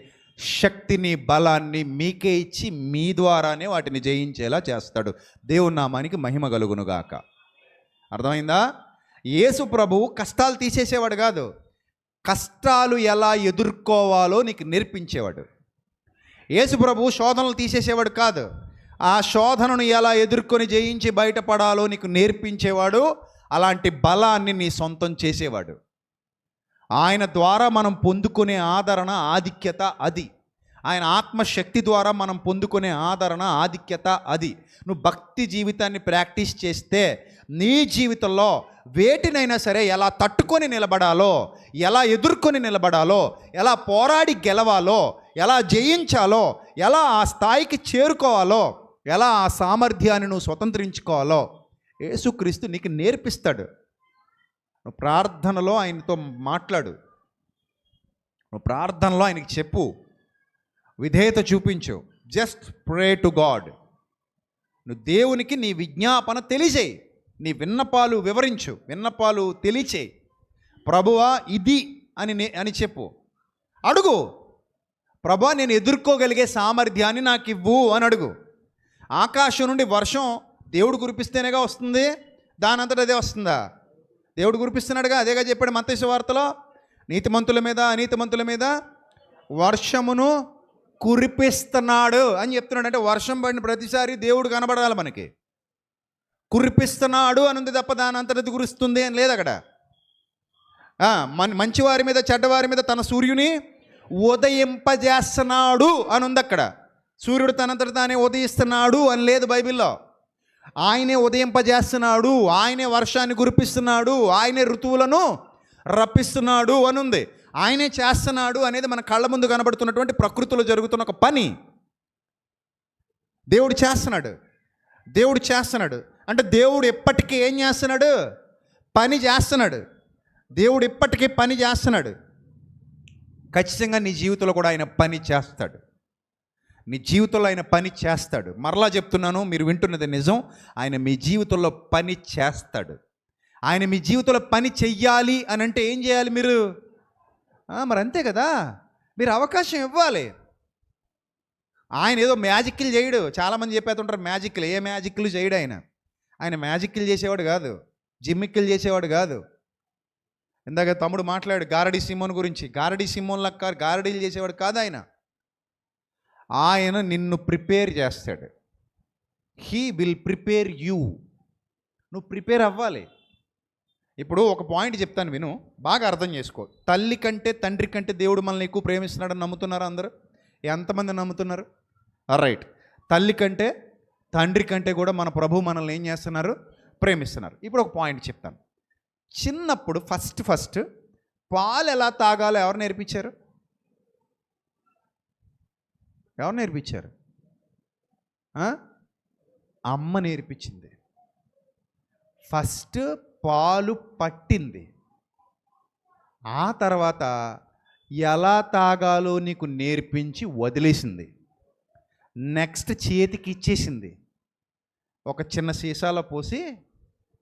శక్తిని, బలాన్ని మీకే ఇచ్చి మీ ద్వారానే వాటిని జయించేలా చేస్తాడు. దేవుని నామానికి మహిమ కలుగునుగాక. అర్థమైందా? యేసు ప్రభువు కష్టాలు తీసేసేవాడు కాదు, కష్టాలు ఎలా ఎదుర్కోవాలో నీకు నేర్పించేవాడు. యేసు ప్రభువు శోధనలు తీసేసేవాడు కాదు, ఆ శోధనను ఎలా ఎదుర్కొని జయించి బయటపడాలో నీకు నేర్పించేవాడు. అలాంటి బలాన్ని నీ సొంతం చేసేవాడు. ఆయన ద్వారా మనం పొందుకునే ఆదరణ, ఆధిక్యత అది. ఆయన ఆత్మశక్తి ద్వారా మనం పొందుకునే ఆదరణ, ఆధిక్యత అది. నువ్వు భక్తి జీవితాన్ని ప్రాక్టీస్ చేస్తే నీ జీవితంలో వేటినైనా సరే ఎలా తట్టుకొని నిలబడాలో, ఎలా ఎదుర్కొని నిలబడాలో, ఎలా పోరాడి గెలవాలో, ఎలా జయించాలో, ఎలా ఆ స్థాయికి చేరుకోవాలో, ఎలా ఆ సామర్థ్యాన్ని నువ్వు స్వతంత్రించుకోవాలో యేసుక్రీస్తు నీకు నేర్పిస్తాడు. నువ్వు ప్రార్థనలో ఆయనతో మాట్లాడు, నువ్వు ప్రార్థనలో ఆయనకి చెప్పు, విధేయత చూపించు. Just pray to God. నువ్వు దేవునికి నీ విజ్ఞాపన తెలియజేయి, నీ విన్నపాలు వివరించు, విన్నపాలు తెలియచేయి. ప్రభువా ఇది అని చెప్పు. అడుగు, ప్రభువా నేను ఎదుర్కోగలిగే సామర్థ్యాన్ని నాకు ఇవ్వు అని అడుగు. ఆకాశం నుండి వర్షం దేవుడు కురిపిస్తేనేగా వస్తుంది, దానంతటా అదే వస్తుందా? దేవుడు కురిపిస్తున్నాడుగా, అదేగా చెప్పాడు మత్తయి సువార్తలో, నీతిమంతుల మీద అనీతిమంతుల మీద వర్షమును కురిపిస్తున్నాడు అని చెప్తున్నాడు. అంటే వర్షం పడిన ప్రతిసారి దేవుడు కనబడాలి మనకి. కురిపిస్తున్నాడు అని ఉంది తప్ప దానంతటా కురుస్తుంది అని లేదు అక్కడ. మంచివారి మీద చెడ్డవారి మీద తన సూర్యుని ఉదయింపజేస్తున్నాడు అని ఉంది అక్కడ. సూర్యుడు తనంతట తానే ఉదయిస్తున్నాడు అని లేదు బైబిల్లో. ఆయనే ఉదయింపజేస్తున్నాడు, ఆయనే వర్షాన్ని కురిపిస్తున్నాడు, ఆయనే ఋతువులను రప్పిస్తున్నాడు అని ఉంది. ఆయనే చేస్తున్నాడు అనేది మన కళ్ళ ముందు కనబడుతున్నటువంటి ప్రకృతిలో జరుగుతున్న ఒక పని. దేవుడు చేస్తున్నాడు అంటే దేవుడు ఎప్పటికీ ఏం చేస్తున్నాడు? పని చేస్తున్నాడు. దేవుడు ఎప్పటికీ పని చేస్తున్నాడు. ఖచ్చితంగా నీ జీవితంలో కూడా ఆయన పని చేస్తాడు. నీ జీవితంలో ఆయన పని చేస్తాడు. మరలా చెప్తున్నాను, మీరు వింటున్నది నిజం. ఆయన మీ జీవితంలో పని చేస్తాడు. ఆయన మీ జీవితంలో పని చెయ్యాలి అని అంటే ఏం చేయాలి మీరు? మరి అంతే కదా, మీరు అవకాశం ఇవ్వాలి. ఆయన ఏదో మ్యాజిక్లు చేయడు. చాలామంది చెప్పేస్తుంటారు మ్యాజిక్లు. ఏ మ్యాజిక్లు చేయడు ఆయన. ఆయన మ్యాజిక్లు చేసేవాడు కాదు, జిమ్మిక్కులు చేసేవాడు కాదు. ఇందాక తమ్ముడు మాట్లాడు గారడి సిమోన్ గురించి. గారడి సిమోన్ లెక్క గారడీలు చేసేవాడు కాదు ఆయన. ఆయన నిన్ను ప్రిపేర్ చేస్తాడు. He will prepare you. నువ్వు ప్రిపేర్ అవ్వాలి. ఇప్పుడు ఒక పాయింట్ చెప్తాను, విను, బాగా అర్థం చేసుకో. తల్లి కంటే తండ్రి కంటే దేవుడు మనల్ని ఎక్కువ ప్రేమిస్తున్నాడని నమ్ముతున్నారా అందరూ? ఎంతమంది నమ్ముతున్నారు? రైట్. తల్లి కంటే తండ్రి కంటే కూడా మన ప్రభు మనల్ని ఏం చేస్తున్నారు? ప్రేమిస్తున్నారు. ఇప్పుడు ఒక పాయింట్ చెప్తాను. చిన్నప్పుడు ఫస్ట్ పాలు ఎలా తాగాలో ఎవరు నేర్పించారు? అమ్మ నేర్పించింది. ఫస్ట్ పాలు పట్టింది. ఆ తర్వాత ఎలా తాగాలో నీకు నేర్పించి వదిలేసింది. నెక్స్ట్ చేతికి ఇచ్చేసింది. ఒక చిన్న సీసాలో పోసి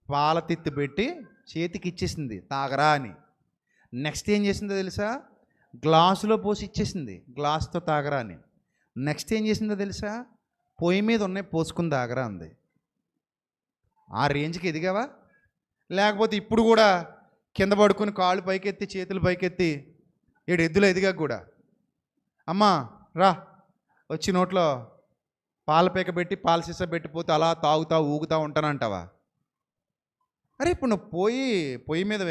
పాల తిత్తి పెట్టి చేతికి ఇచ్చేసింది, తాగరా అని. నెక్స్ట్ ఏం చేసిందో తెలుసా? గ్లాసులో పోసి ఇచ్చేసింది, గ్లాస్తో తాగరా అని. నెక్స్ట్ ఏం చేసిందో తెలుసా? పొయ్యి మీద ఉన్నాయి, పోసుకుని తాగరా అంది. ఆ రేంజ్కి ఎదిగావా? లేకపోతే ఇప్పుడు కూడా కింద పడుకుని కాళ్ళు పైకెత్తి చేతులు పైకెత్తి ఎద్దులు ఎదిగా కూడా అమ్మా రా వచ్చి నోట్లో పాల పీక పెట్టి పాల సీసా పెట్టిపోతే అలా తాగుతా ఊగుతూ ఉంటానంటావా? అరే ఇప్పుడు నువ్వు పొయ్యి మీద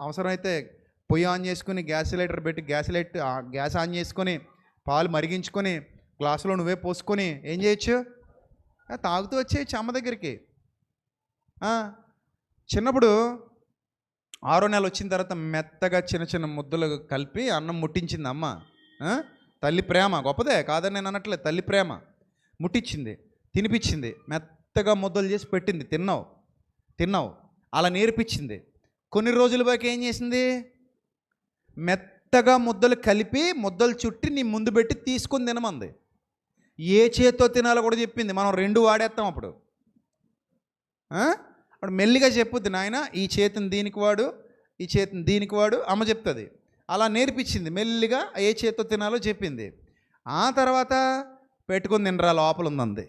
అవసరమైతే పొయ్యి ఆన్ చేసుకుని గ్యాస్ సిలిండర్ పెట్టి గ్యాస్ ఆన్ చేసుకొని పాలు మరిగించుకొని గ్లాసులో నువ్వే పోసుకొని ఏం చేయొచ్చు? తాగుతూ వచ్చేయచ్చు అమ్మ దగ్గరికి. చిన్నప్పుడు 6వ నెల వచ్చిన తర్వాత మెత్తగా చిన్న చిన్న ముద్దలు కలిపి అన్నం ముట్టించింది అమ్మ. తల్లి ప్రేమ గొప్పదే, కాదని నేను అనట్లేదు. తల్లి ప్రేమ ముట్టించింది, తినిపించింది, మెత్తగా ముద్దలు చేసి పెట్టింది, తిన్నావు అలా నేర్పించింది. కొన్ని రోజుల బాకి ఏం చేసింది? మెత్తగా ముద్దలు కలిపి ముద్దలు చుట్టి నీ ముందు పెట్టి తీసుకొని తినమంది. ఏ చేత్తో తినాలో కూడా చెప్పింది. మనం 2 వాడేస్తాం అప్పుడు. అప్పుడు మెల్లిగా చెప్పుద్ది, నాయన ఈ చేతిని దీనికి వాడు, ఈ చేతిని దీనికి వాడు, అమ్మ చెప్తుంది. అలా నేర్పించింది. మెల్లిగా ఏ చేత్తో తినాలో చెప్పింది. ఆ తర్వాత పెట్టుకుని తినరా లోపల ఉందంది.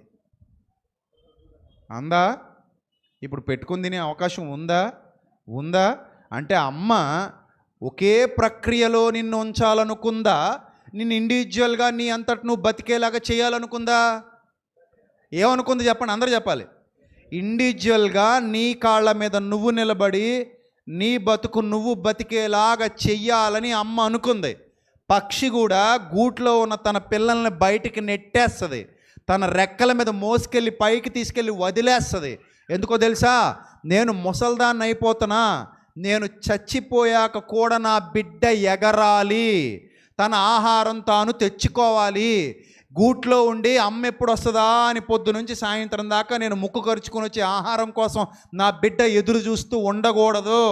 అందా? ఇప్పుడు పెట్టుకుని తినే అవకాశం ఉందా అంటే అమ్మ ఒకే ప్రక్రియలో నిన్ను ఉంచాలనుకుందా? నిన్ను ఇండివిజువల్గా నీ అంతటి నువ్వు బతికేలాగా చేయాలనుకుందా? ఏమనుకుంది చెప్పండి, అందరూ చెప్పాలి. ఇండివిజువల్గా నీ కాళ్ళ మీద నువ్వు నిలబడి నీ బతుకు నువ్వు బతికేలాగా చెయ్యాలని అమ్మ అనుకుంది. పక్షి కూడా గూట్లో ఉన్న తన పిల్లల్ని బయటికి నెట్టేస్తుంది, తన రెక్కల మీద మోసుకెళ్ళి పైకి తీసుకెళ్ళి వదిలేస్తుంది. ఎందుకో తెలుసా? నేను ముసల్దాన్ని అయిపోతున్నా, నేను చచ్చిపోయాక కూడా నా బిడ్డ ఎగరాలి, తన ఆహారం తాను తెచ్చుకోవాలి. గూట్లో ఉండి అమ్మ ఎప్పుడు వస్తుందా అని పొద్దు నుంచి సాయంత్రం దాకా నేను ముక్కు ఖర్చుకొని వచ్చే ఆహారం కోసం నా బిడ్డ ఎదురు చూస్తూ ఉండకూడదు.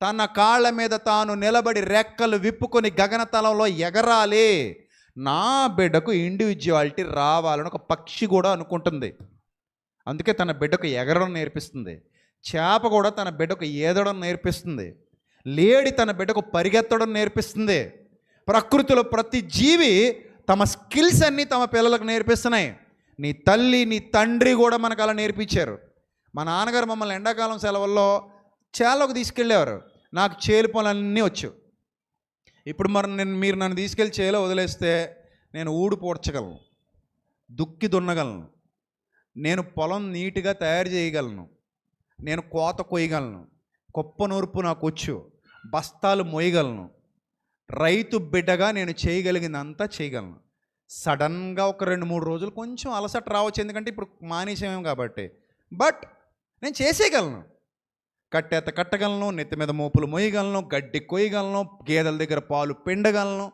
తన కాళ్ళ మీద తాను నిలబడి రెక్కలు విప్పుకొని గగనతలంలో ఎగరాలి. నా బిడ్డకు ఇండివిజువాలిటీ రావాలని ఒక పక్షి కూడా అనుకుంటుంది. అందుకే తన బిడ్డకు ఎగరడం నేర్పిస్తుంది. చేప కూడా తన బిడ్డకు ఈదడం నేర్పిస్తుంది. లేడి తన బిడ్డకు పరిగెత్తడం నేర్పిస్తుంది. ప్రకృతిలో ప్రతి జీవి తమ స్కిల్స్ అన్నీ తమ పిల్లలకు నేర్పిస్తున్నాయి. నీ తల్లి నీ తండ్రి కూడా మనకు అలా నేర్పించారు. మా నాన్నగారు మమ్మల్ని ఎండాకాలం సెలవుల్లో చేలోకి తీసుకెళ్ళేవారు. నాకు చేలు పనులన్నీ వచ్చు. ఇప్పుడు మీరు నన్ను తీసుకెళ్ళి చేలో వదిలేస్తే నేను ఊడు పూడ్చగలను, దుక్కి దున్నగలను, నేను పొలం నీట్గా తయారు చేయగలను, నేను కోత కొయ్యగలను, కుప్ప నూర్పు నాకు వచ్చు, బస్తాలు మోయగలను. రైతు బిడ్డగా నేను చేయగలిగిందంతా చేయగలను. సడన్గా ఒక 2-3 రోజులు కొంచెం అలసట రావచ్చు, ఎందుకంటే ఇప్పుడు మానేసామేం కాబట్టి. బట్ నేను చేసేయగలను. కట్టెత్త కట్టగలను, నెత్తి మీద మోపులు మోయగలను, గడ్డి కొయ్యగలను, గేదెల దగ్గర పాలు పిండగలను,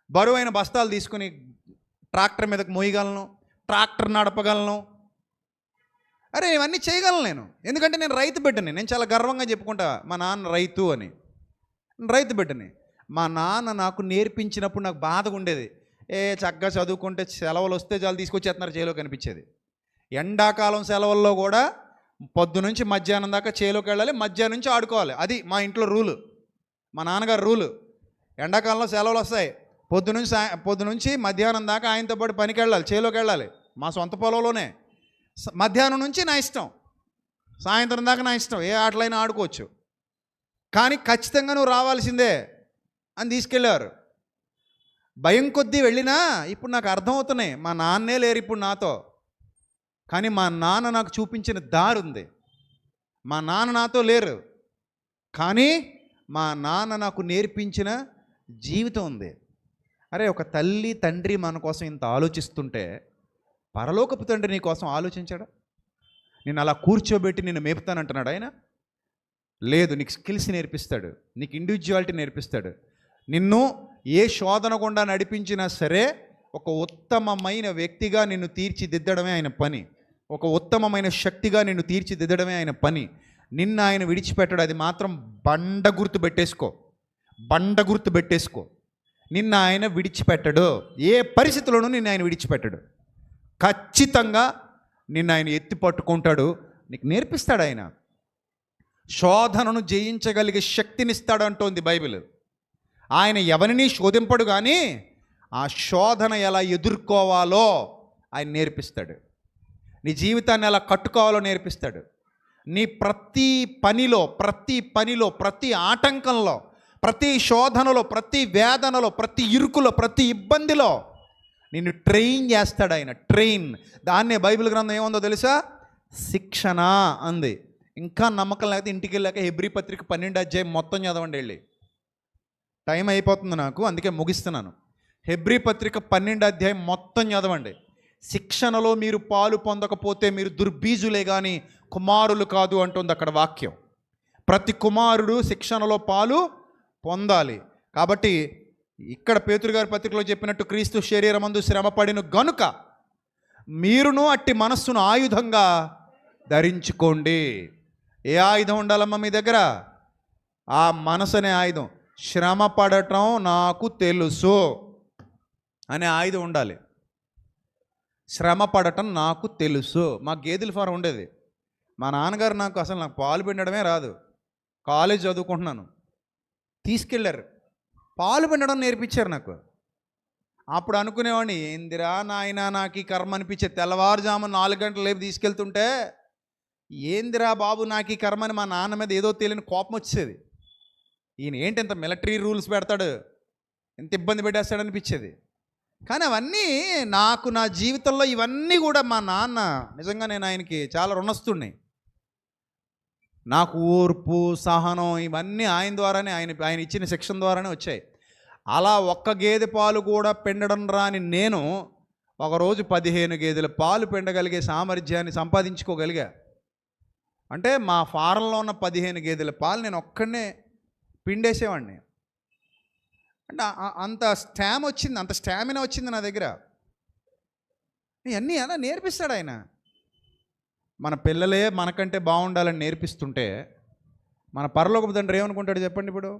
బరువైన బస్తాలు తీసుకుని ట్రాక్టర్ మీదకి మోయగలను, ట్రాక్టర్ నడపగలను. అరే ఇవన్నీ చేయగలను నేను, ఎందుకంటే నేను రైతు బిడ్డని. నేను చాలా గర్వంగా చెప్పుకుంటా మా నాన్న రైతు అని. రైతు బిడ్డని. మా నాన్న నాకు నేర్పించినప్పుడు నాకు బాధగా ఉండేది. చక్కగా చదువుకుంటే సెలవులు వస్తే చాలు తీసుకొచ్చేస్తున్నారు చేలోకి అనిపించేది. ఎండాకాలం సెలవుల్లో కూడా పొద్దు నుంచి మధ్యాహ్నం దాకా చేలోకి వెళ్ళాలి, మధ్యాహ్నం నుంచి ఆడుకోవాలి. అది మా ఇంట్లో రూలు, మా నాన్నగారు రూలు. ఎండాకాలంలో సెలవులు వస్తాయి, పొద్దు నుంచి మధ్యాహ్నం దాకా ఆయనతో పాటు పనికి వెళ్ళాలి, చేలోకి వెళ్ళాలి. మా సొంత పొలంలోనే. మధ్యాహ్నం నుంచి నా ఇష్టం, సాయంత్రం దాకా నా ఇష్టం, ఏ ఆటలైనా ఆడుకోవచ్చు, కానీ ఖచ్చితంగా నువ్వు రావాల్సిందే అని తీసుకెళ్ళారు. భయం కొద్దీ వెళ్ళినా ఇప్పుడు నాకు అర్థమవుతున్నాయి, మా నాన్నే లేరు ఇప్పుడు నాతో. కానీ మా నాన్న నాకు చూపించిన దారి ఉంది. మా నాన్న నాతో లేరు, కానీ మా నాన్న నాకు నేర్పించిన జీవితం ఉంది. అరే ఒక తల్లి తండ్రి మన కోసం ఇంత ఆలోచిస్తుంటే పరలోకపు తండ్రి నీ కోసం ఆలోచించాడా? నేను అలా కూర్చోబెట్టి నిన్ను మేపుతానంటున్నాడు ఆయన? లేదు, నీకు స్కిల్స్ నేర్పిస్తాడు, నీకు ఇండివిజువాలిటీ నేర్పిస్తాడు. నిన్ను ఏ శోధన గుండా నడిపించినా సరే ఒక ఉత్తమమైన వ్యక్తిగా నిన్ను తీర్చిదిద్దడమే ఆయన పని. ఒక ఉత్తమమైన శక్తిగా నిన్ను తీర్చిదిద్దడమే ఆయన పని. నిన్ను ఆయన విడిచిపెట్టడు. అది మాత్రం బండ గుర్తు పెట్టేసుకో, బండ గుర్తు పెట్టేసుకో. నిన్ను ఆయన విడిచిపెట్టడు. ఏ పరిస్థితుల్లోనూ నిన్ను ఆయన విడిచిపెట్టడు. ఖచ్చితంగా నిన్ను ఆయన ఎత్తి పట్టుకుంటాడు. నీకు నేర్పిస్తాడు ఆయన. శోధనను జయించగలిగే శక్తినిస్తాడు అంటోంది బైబిల్. ఆయన ఎవరిని శోధింపడు, కానీ ఆ శోధన ఎలా ఎదుర్కోవాలో ఆయన నేర్పిస్తాడు. నీ జీవితాన్ని ఎలా కట్టుకోవాలో నేర్పిస్తాడు. నీ ప్రతి పనిలో, ప్రతి ఆటంకంలో, ప్రతి శోధనలో, ప్రతి వేదనలో, ప్రతి ఇరుకులో, ప్రతి ఇబ్బందిలో నిన్ను ట్రైన్ చేస్తాడు ఆయన. ట్రైన్, దాన్నే బైబిల్ గ్రంథం ఏముందో తెలుసా? శిక్షణ అంది. ఇంకా నమ్మకం లేకపోతే ఇంటికి వెళ్ళాక హెబ్రీ పత్రిక 12 అధ్యాయం మొత్తం చదవండి వెళ్ళి. టైం అయిపోతుంది నాకు, అందుకే ముగిస్తున్నాను. హెబ్రీ పత్రిక 12 అధ్యాయం మొత్తం చదవండి. శిక్షణలో మీరు పాలు పొందకపోతే మీరు దుర్బీజులే కానీ కుమారులు కాదు అంటుంది అక్కడ వాక్యం. ప్రతి కుమారుడు శిక్షణలో పాలు పొందాలి. కాబట్టి ఇక్కడ పేతురు గారి పత్రికలో చెప్పినట్టు క్రీస్తు శరీరమందు శ్రమపడిన గనుక మీరును అట్టి మనస్సును ఆయుధంగా ధరించుకోండి. ఏ ఆయుధం ఉండాలమ్మా మీ దగ్గర? ఆ మనసు అనే ఆయుధం. శ్రమ పడటం నాకు తెలుసు అనే ఆయుధం ఉండాలి. శ్రమ పడటం నాకు తెలుసు. మా గేదెల ఫారం ఉండేది. మా నాన్నగారు నాకు పాలు పిండడమే రాదు. కాలేజ్ చదువుకుంటున్నాను, తీసుకెళ్ళారు, పాలు పిండడం నేర్పించారు నాకు. అప్పుడు అనుకునేవాడిని, ఏందిరా నాయన నాకు ఈ కర్మ అనిపించే. తెల్లవారుజాము 4 గంటలు లేపు తీసుకెళ్తుంటే ఏందిరా బాబు నాకు ఈ కర్మని మా నాన్న మీద ఏదో తెలియని కోపం వచ్చేది. ఈయన ఏంటి ఇంత మిలిటరీ రూల్స్ పెడతాడు, ఎంత ఇబ్బంది పెట్టేస్తాడు అనిపించేది. కానీ అవన్నీ నాకు, నా జీవితంలో ఇవన్నీ కూడా మా నాన్న, నిజంగా నేను ఆయనకి చాలా రుణస్తుడిని. నాకు ఓర్పు, సహనం ఇవన్నీ ఆయన ద్వారానే, ఆయన ఇచ్చిన శిక్షణ ద్వారానే వచ్చాయి. అలా ఒక్క గేదె పాలు కూడా పిండడం రాని నేను ఒకరోజు 15 గేదెల పాలు పిండగలిగే సామర్థ్యాన్ని సంపాదించుకోగలిగా. అంటే మా ఫారంలో ఉన్న 15 గేదెల పాలు నేను ఒక్కడనే పిండేసేవాడిని. అంటే అంత స్టామినా వచ్చింది నా దగ్గర. ఇవన్నీ అలా నేర్పిస్తాడు ఆయన. మన పిల్లలే మనకంటే బాగుండాలని నేర్పిస్తుంటే మన పరలోకపు తండ్రి ఏమనుకుంటాడు చెప్పండి? ఇప్పుడు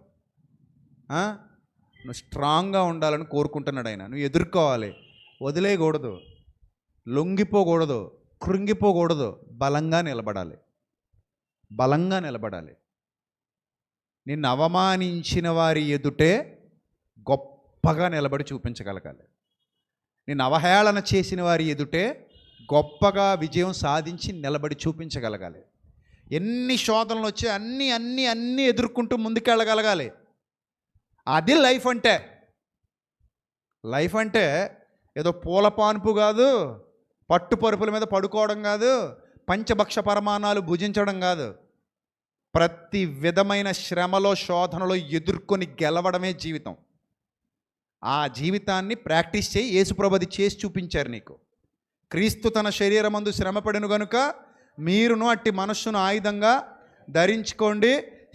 నువ్వు స్ట్రాంగ్గా ఉండాలని కోరుకుంటున్నాడు ఆయన. నువ్వు ఎదుర్కోవాలి, వదిలేయకూడదు, లొంగిపోకూడదు, కృంగిపోకూడదు, బలంగా నిలబడాలి, బలంగా నిలబడాలి. నిన్ను అవమానించిన వారి ఎదుటే గొప్పగా నిలబడి చూపించగలగాలి. నిన్ను అవహేళన చేసిన వారి ఎదుటే గొప్పగా విజయం సాధించి నిలబడి చూపించగలగాలి. ఎన్ని శోధనలు వచ్చి అన్నీ ఎదుర్కొంటూ ముందుకెళ్ళగలగాలి. అది లైఫ్ అంటే. లైఫ్ అంటే ఏదో పూల పాన్పు కాదు, పట్టు పరుపుల మీద పడుకోవడం కాదు, పంచభక్ష పరమాణాలు భుజించడం కాదు. ప్రతి విధమైన శ్రమలో, శోధనలో ఎదుర్కొని గెలవడమే జీవితం. ఆ జీవితాన్ని ప్రాక్టీస్ చేయి. యేసుప్రభు అది చేసి చూపించారు నీకు. క్రీస్తు తన శరీరమందు శ్రమపడిను గనుక మీరును అట్టి మనస్సును ఆయుధంగా ధరించుకోండి.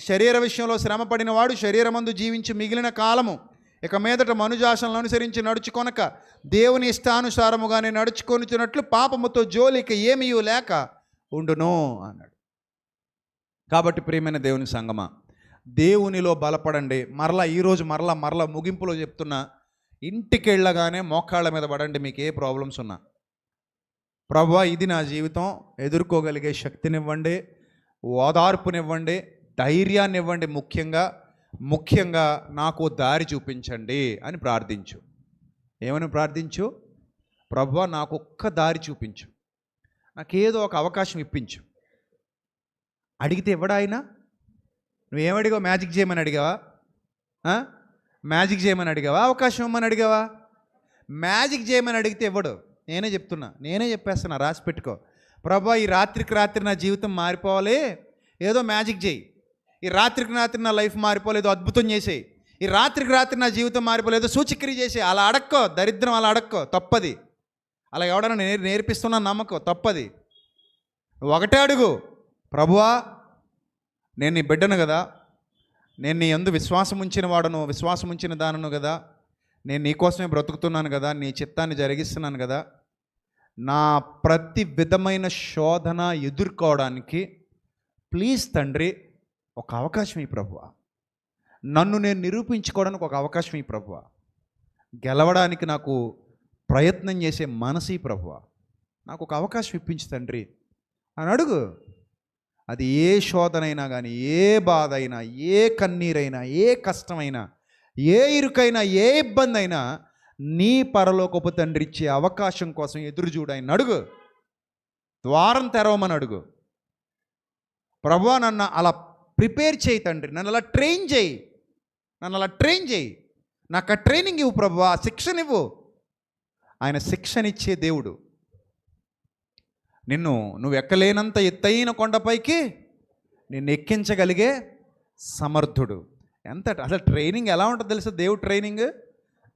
శరీర విషయంలో శ్రమపడిన వాడు శరీరమందు జీవించి మిగిలిన కాలము ఇక మీదట మనుజాసనలను అనుసరించి నడుచుకొనక దేవుని ఇష్టానుసారముగానే నడుచుకొనిచున్నట్లు పాపముతో జోలిక ఏమీ లేక ఉండును అన్నాడు. కాబట్టి ప్రియమైన దేవుని సంగమా, దేవునిలో బలపడండి. ఈరోజు మరలా ముగింపులో చెప్తున్నా, ఇంటికి వెళ్ళగానే మోకాళ్ళ మీద పడండి. మీకు ఏ ప్రాబ్లమ్స్ ఉన్నా, ప్రభువా ఇది నా జీవితం, ఎదుర్కోగలిగే శక్తినివ్వండి, ఓదార్పునివ్వండి, ధైర్యాన్ని ఇవ్వండి. ముఖ్యంగా నాకు దారి చూపించండి అని ప్రార్థించు. ఏమని ప్రార్థించు? ప్రభువా నాకు ఒక్క దారి చూపించు, నాకేదో ఒక అవకాశం ఇప్పించు. అడిగితే ఇవ్వడా ఆయన? నువ్వేమడిగావు? మ్యాజిక్ చేయమని అడిగావా? మ్యాజిక్ చేయమని అడిగావా? అవకాశం ఇవ్వమని అడిగావా? మ్యాజిక్ చేయమని అడిగితే ఇవ్వడు. నేనే చెప్పేస్తున్నా, రాసి పెట్టుకో. ప్రభా ఈ రాత్రికి రాత్రి నా జీవితం మారిపోవాలి, ఏదో మ్యాజిక్ చేయి. ఈ రాత్రికి రాత్రి నా లైఫ్ మారిపోవాలి, ఏదో అద్భుతం చేసేయి. ఈ రాత్రికి రాత్రి నా జీవితం మారిపోలేదు, ఏదో సూచక్రియ చేసేయి. అలా అడక్కో, దరిద్రం అలా అడక్కో, తప్పది. అలా ఎవడన్నా నేర్పిస్తున్నా నమ్మకం, తప్పది. నువ్వు ఒకటే అడుగు, ప్రభువా నేను నీ బిడ్డను కదా, నేను నీ యందు విశ్వాసం ఉంచిన వాడను, విశ్వాసం ఉంచిన దానను కదా, నేను నీకోసమే బ్రతుకుతున్నాను కదా, నీ చిత్తాన్ని జరిగిస్తున్నాను కదా, నా ప్రతి విధమైన శోధన ఎదుర్కోవడానికి ప్లీజ్ తండ్రి ఒక అవకాశం ఈ ప్రభువా, నన్ను నేను నిరూపించుకోవడానికి ఒక అవకాశం ఈ ప్రభువా, గెలవడానికి నాకు ప్రయత్నం చేసే మనసు ఈ ప్రభువా, నాకు ఒక అవకాశం ఇప్పించు తండ్రి అని అడుగు. అది ఏ శోధనైనా కానీ, ఏ బాధ అయినా, ఏ కన్నీరైనా, ఏ కష్టమైనా, ఏ ఇరుకైనా, ఏ ఇబ్బంది అయినా నీ పరలోకపు తండ్రి ఇచ్చే అవకాశం కోసం ఎదురు చూడాయని అడుగు. ద్వారం తెరవమని అడుగు. ప్రభువా నన్ను అలా ప్రిపేర్ చేయి తండ్రి, నన్ను అలా ట్రైన్ చేయి, నన్ను అలా ట్రైన్ చేయి, నాకు ఆ ట్రైనింగ్ ఇవ్వు ప్రభువా, శిక్షణ ఇవ్వు. ఆయన శిక్షణ ఇచ్చే దేవుడు. నువ్వు ఎక్కలేనంత ఎత్తైన కొండపైకి నిన్ను ఎక్కించగలిగే సమర్థుడు. ఎంత అసలు ట్రైనింగ్ ఎలా ఉంటుందో తెలుసా? దేవుడు ట్రైనింగ్,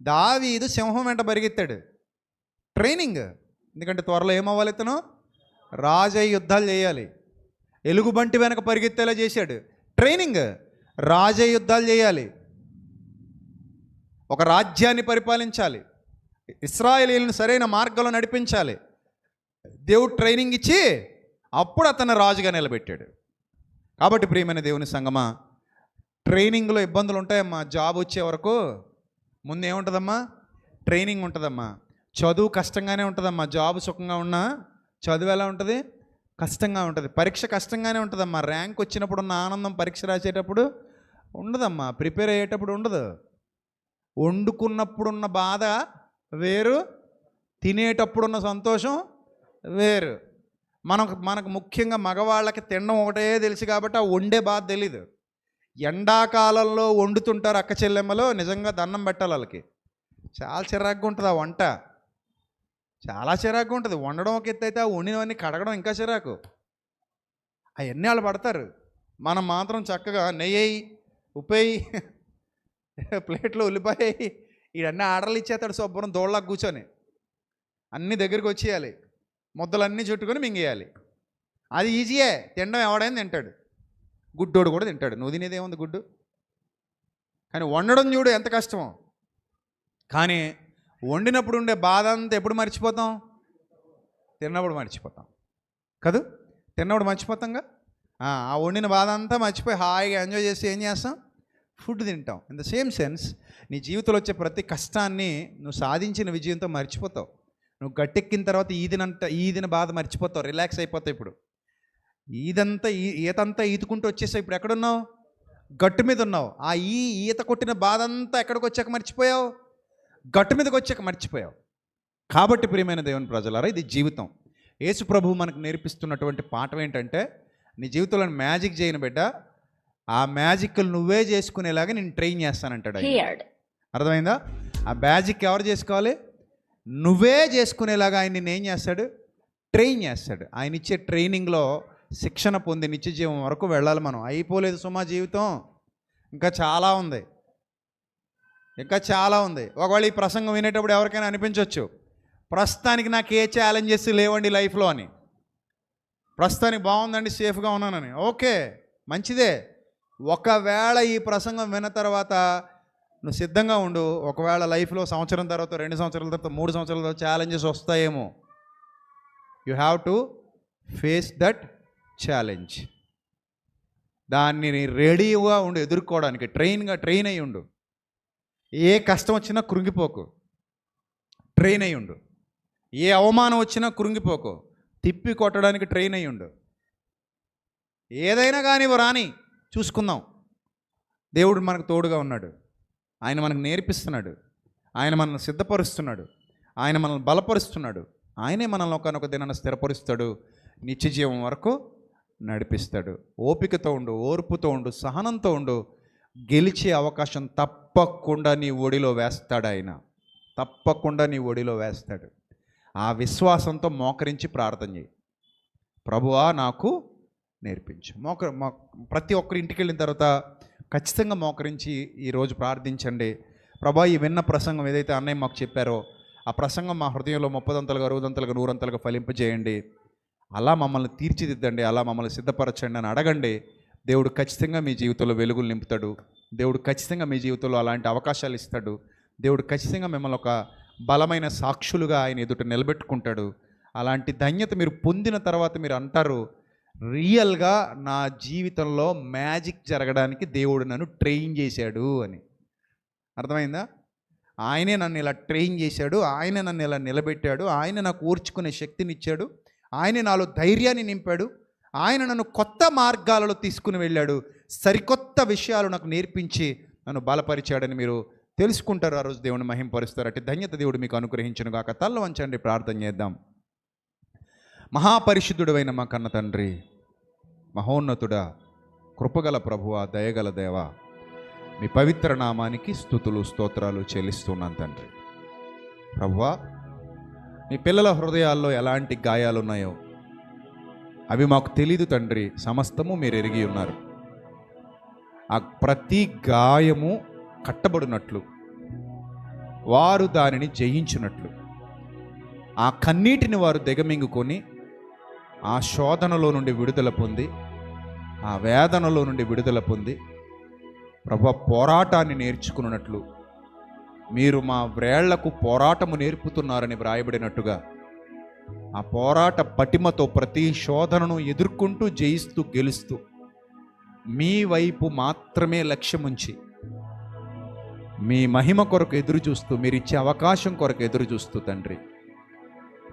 దావీదు సింహం వెంట పరిగెత్తాడు. ట్రైనింగ్. ఎందుకంటే త్వరలో ఏమవ్వాలి? ఇతను రాజయ్య యుద్ధాలు చేయాలి. ఎలుగుబంటి వెనక పరిగెత్తేలా చేశాడు. ట్రైనింగ్. రాజయ్య యుద్ధాలు చేయాలి, ఒక రాజ్యాన్ని పరిపాలించాలి, ఇశ్రాయేలీయులను సరైన మార్గంలో నడిపించాలి. దేవుడు ట్రైనింగ్ ఇచ్చి అప్పుడు అతను రాజుగా నిలబెట్టాడు. కాబట్టి ప్రియమైన దేవుని సంగమా, ట్రైనింగ్లో ఇబ్బందులు ఉంటాయమ్మా. జాబ్ వచ్చే వరకు ముందు ఏముంటుందమ్మా? ట్రైనింగ్ ఉంటుందమ్మా. చదువు కష్టంగానే ఉంటుందమ్మా. జాబ్ సుఖంగా ఉన్నా చదువు ఎలా ఉంటుంది? కష్టంగా ఉంటుంది. పరీక్ష కష్టంగానే ఉంటుందమ్మా. ర్యాంక్ వచ్చినప్పుడు ఉన్న ఆనందం పరీక్ష రాసేటప్పుడు ఉండదమ్మా. ప్రిపేర్ అయ్యేటప్పుడు ఉండదు. వండుకున్నప్పుడున్న బాధ వేరు, తినేటప్పుడున్న సంతోషం వేరు. మనకు ముఖ్యంగా మగవాళ్ళకి తినడం ఒకటే తెలుసు కాబట్టి ఆ వండే బాధ తెలీదు. ఎండాకాలంలో వండుతుంటారు అక్క చెల్లెమ్మలో, నిజంగా దండం పెట్టాలి వాళ్ళకి. చాలా చిరాకుగా ఉంటుంది ఆ వంట, చాలా చిరాకుగా ఉంటుంది. వండడం ఒక ఎత్తు అయితే ఆ వండినవన్నీ కడగడం ఇంకా చిరాకు. అవన్నీ వాళ్ళు పడతారు. మనం మాత్రం చక్కగా నెయ్యి, ఉప్పేయి, ప్లేట్లో ఉల్లిపాయ, ఇవన్నీ ఆర్డర్లు ఇచ్చేస్తాడు శుభ్రం దోళ్ళకు కూర్చొని. అన్నీ దగ్గరికి వచ్చేయాలి, ముద్దలన్నీ చుట్టుకొని మింగేయాలి. అది ఈజీయే, తినడం ఎవడైనా తింటాడు. గుడ్డోడు కూడా తింటాడు. నువ్వు తినేదేముంది గుడ్డు. కానీ వండడం చూడు ఎంత కష్టమో. కానీ వండినప్పుడు ఉండే బాధ అంతా ఎప్పుడు మర్చిపోతాం? తిన్నప్పుడు మర్చిపోతాం కదూ. తిన్నప్పుడు మర్చిపోతాంగా. ఆ వండిన బాధ అంతా మర్చిపోయి హాయిగా ఎంజాయ్ చేసి ఏం చేస్తాం? ఫుడ్ తింటాం. ఇన్ ద సేమ్ సెన్స్ నీ జీవితంలో వచ్చే ప్రతి కష్టాన్ని నువ్వు సాధించిన విజయంతో మర్చిపోతావు. నువ్వు గట్టెక్కిన తర్వాత ఈదిన బాధ మర్చిపోతావు, రిలాక్స్ అయిపోతావు. ఇప్పుడు ఈతంతా ఈదుకుంటూ వచ్చేసావు. ఇప్పుడు ఎక్కడున్నావు? గట్టు మీద ఉన్నావు. ఆ ఈత కొట్టిన బాధ అంతా ఎక్కడికి వచ్చాక మర్చిపోయావు? గట్టు మీదకి వచ్చాక మర్చిపోయావు. కాబట్టి ప్రియమైన దేవుని ప్రజలారా, ఇది జీవితం. యేసు ప్రభువు మనకు నేర్పిస్తున్నటువంటి పాఠం ఏంటంటే, నీ జీవితంలో మ్యాజిక్ చేయను బిడ్డ, ఆ మ్యాజిక్లు నువ్వే చేసుకునేలాగా నేను ట్రైన్ చేస్తానంటాడు. అర్థమైందా? ఆ మ్యాజిక్ ఎవరు చేసుకోవాలి? నువ్వే చేసుకునేలాగా ఆయన నిన్ను ఏం చేస్తాడు? ట్రైన్ చేస్తాడు. ఆయన ఇచ్చే ట్రైనింగ్లో శిక్షణ పొంది నిత్య జీవం వరకు వెళ్ళాలి మనం. అయిపోలేదు సుమా జీవితం, ఇంకా చాలా ఉంది, ఇంకా చాలా ఉంది. ఒకవేళ ఈ ప్రసంగం వినేటప్పుడు ఎవరికైనా అనిపించవచ్చు, ప్రస్తుతానికి నాకు ఏ ఛాలెంజెస్ లేవండి లైఫ్లో అని. ప్రస్తుతానికి బాగుందండి, సేఫ్గా ఉన్నానని. ఓకే, మంచిదే. ఒకవేళ ఈ ప్రసంగం విన్న తర్వాత నువ్వు సిద్ధంగా ఉండు. ఒకవేళ లైఫ్లో సంవత్సరం తర్వాత, 2 సంవత్సరాల తర్వాత, 3 సంవత్సరాల తర్వాత ఛాలెంజెస్ వస్తాయేమో. You have to face that challenge. దాన్ని రెడీగా ఉండు ఎదుర్కోవడానికి. ట్రైన్ అయ్యి ఉండు. ఏ కష్టం వచ్చినా కృంగిపోకు, ట్రైన్ అయ్యి ఉండు. ఏ అవమానం వచ్చినా కృంగిపోకు, తిప్పి కొట్టడానికి ట్రైన్ అయ్యి ఉండు. ఏదైనా కానీ రాని చూసుకుందాం. దేవుడు మనకు తోడుగా ఉన్నాడు. ఆయన మనకు నేర్పిస్తున్నాడు, ఆయన మనల్ని సిద్ధపరుస్తున్నాడు, ఆయన మనల్ని బలపరుస్తున్నాడు. ఆయనే మనల్ని ఒకనొక దినాన్ని స్థిరపరుస్తాడు, నిత్య జీవం వరకు నడిపిస్తాడు. ఓపికతో ఉండు, ఓర్పుతో ఉండు, సహనంతో ఉండు. గెలిచే అవకాశం తప్పకుండా నీ ఒడిలో వేస్తాడు ఆయన, తప్పకుండా నీ ఒడిలో వేస్తాడు. ఆ విశ్వాసంతో మోకరించి ప్రార్థన చేయి. ప్రభువా నాకు నేర్పించు. ప్రతి ఒక్కరి ఇంటికి వెళ్ళిన తర్వాత ఖచ్చితంగా మోకరించి ఈరోజు ప్రార్థించండి. ప్రభా, ఈ విన్న ప్రసంగం ఏదైతే అన్నయ్య మాకు చెప్పారో ఆ ప్రసంగం మా హృదయంలో 30 60 100 ఫలింపజేయండి. అలా మమ్మల్ని తీర్చిదిద్దండి, అలా మమ్మల్ని సిద్ధపరచండి అని అడగండి. దేవుడు ఖచ్చితంగా మీ జీవితంలో వెలుగులు నింపుతాడు. దేవుడు ఖచ్చితంగా మీ జీవితంలో అలాంటి అవకాశాలు ఇస్తాడు. దేవుడు ఖచ్చితంగా మిమ్మల్ని ఒక బలమైన సాక్షులుగా ఆయన ఎదుట నిలబెట్టుకుంటాడు. అలాంటి ధన్యత మీరు పొందిన తర్వాత మీరు అంటారు, రియల్గా నా జీవితంలో మ్యాజిక్ జరగడానికి దేవుడు నన్ను ట్రైన్ చేశాడు అని. అర్థమైందా? ఆయనే నన్ను ఇలా ట్రైన్ చేశాడు, ఆయన నన్ను ఇలా నిలబెట్టాడు, ఆయన నాకు ఓర్చుకునే శక్తినిచ్చాడు, ఆయనే నాలో ధైర్యాన్ని నింపాడు, ఆయన నన్ను కొత్త మార్గాలలో తీసుకుని వెళ్ళాడు, సరికొత్త విషయాలు నాకు నేర్పించి నన్ను బలపరిచాడని మీరు తెలుసుకుంటారు. ఆ రోజు దేవుని మహింపరుస్తారు. అటు ధన్యత దేవుడు మీకు అనుగ్రహించును గాక. తల్ల వంచండి, ప్రార్థన చేద్దాం. మహాపరిశుద్ధుడైన మా కన్న తండ్రి, మహోన్నతుడా, కృపగల ప్రభువా, దయగల దేవా, మీ పవిత్ర నామానికి స్తుతులు స్తోత్రాలు చెల్లిస్తున్నాను తండ్రి. ప్రభువా, మీ పిల్లల హృదయాల్లో ఎలాంటి గాయాలు ఉన్నాయో అవి మాకు తెలీదు తండ్రి, సమస్తము మీరు ఎరిగి ఉన్నారు. ఆ ప్రతి గాయము కట్టబడినట్లు, వారు దానిని జయించినట్లు, ఆ కన్నీటిని వారు దిగమింగుకొని ఆ శోధనలో నుండి విడుదల పొంది, ఆ వేదనలో నుండి విడుదల పొంది ప్రభువా పోరాటాన్ని నేర్చుకున్నట్లు, మీరు మా వ్రేళ్లకు పోరాటము నేర్పుతున్నారని వ్రాయబడినట్టుగా ఆ పోరాట పటిమతో ప్రతి శోధనను ఎదుర్కొంటూ జయిస్తూ గెలుస్తూ మీ వైపు మాత్రమే లక్ష్యముంచి మీ మహిమ కొరకు ఎదురు చూస్తూ, మీరు ఇచ్చే అవకాశం కొరకు ఎదురు చూస్తూ తండ్రి,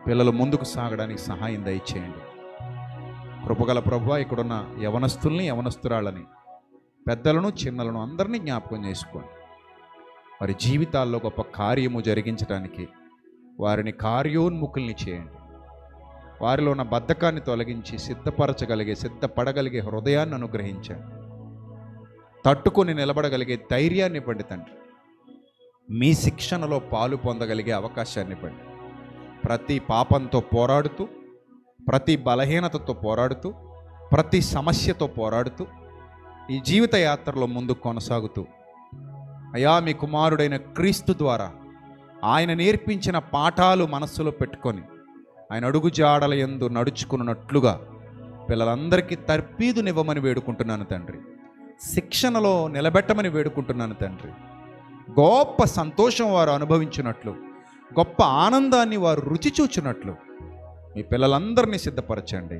పిల్లలు ముందుకు సాగడానికి సహాయం దయచేయండి. కృపగల ప్రభువా, ఇక్కడున్న యవనస్తుల్ని యవనస్తురాళ్ళని, పెద్దలను చిన్నలను అందరినీ జ్ఞాపకం చేసుకోండి. వారి జీవితాల్లో గొప్ప కార్యము జరిగించడానికి వారిని కార్యోన్ముఖుల్ని చేయండి. వారిలో ఉన్న బద్ధకాన్ని తొలగించి సిద్ధపడగలిగే హృదయాన్ని అనుగ్రహించండి. తట్టుకొని నిలబడగలిగే ధైర్యాన్ని ఇవ్వండి తండ్రి. మీ శిక్షణలో పాలు పొందగలిగే అవకాశాన్ని ఇవ్వండి. ప్రతి పాపంతో పోరాడుతూ, ప్రతి బలహీనతతో పోరాడుతూ, ప్రతి సమస్యతో పోరాడుతూ ఈ జీవిత యాత్రలో ముందుకు కొనసాగుతూ, అయా మీ కుమారుడైన క్రీస్తు ద్వారా ఆయన నేర్పించిన పాఠాలు మనస్సులో పెట్టుకొని ఆయన అడుగు జాడల యందు నడుచుకున్నట్లుగా పిల్లలందరికీ తర్పీదునివ్వమని వేడుకుంటున్నాను తండ్రి. శిక్షణలో నిలబెట్టమని వేడుకుంటున్నాను తండ్రి. గొప్ప సంతోషం వారు అనుభవించినట్లు, గొప్ప ఆనందాన్ని వారు రుచి చూచినట్లు మీ పిల్లలందరినీ సిద్ధపరచండి.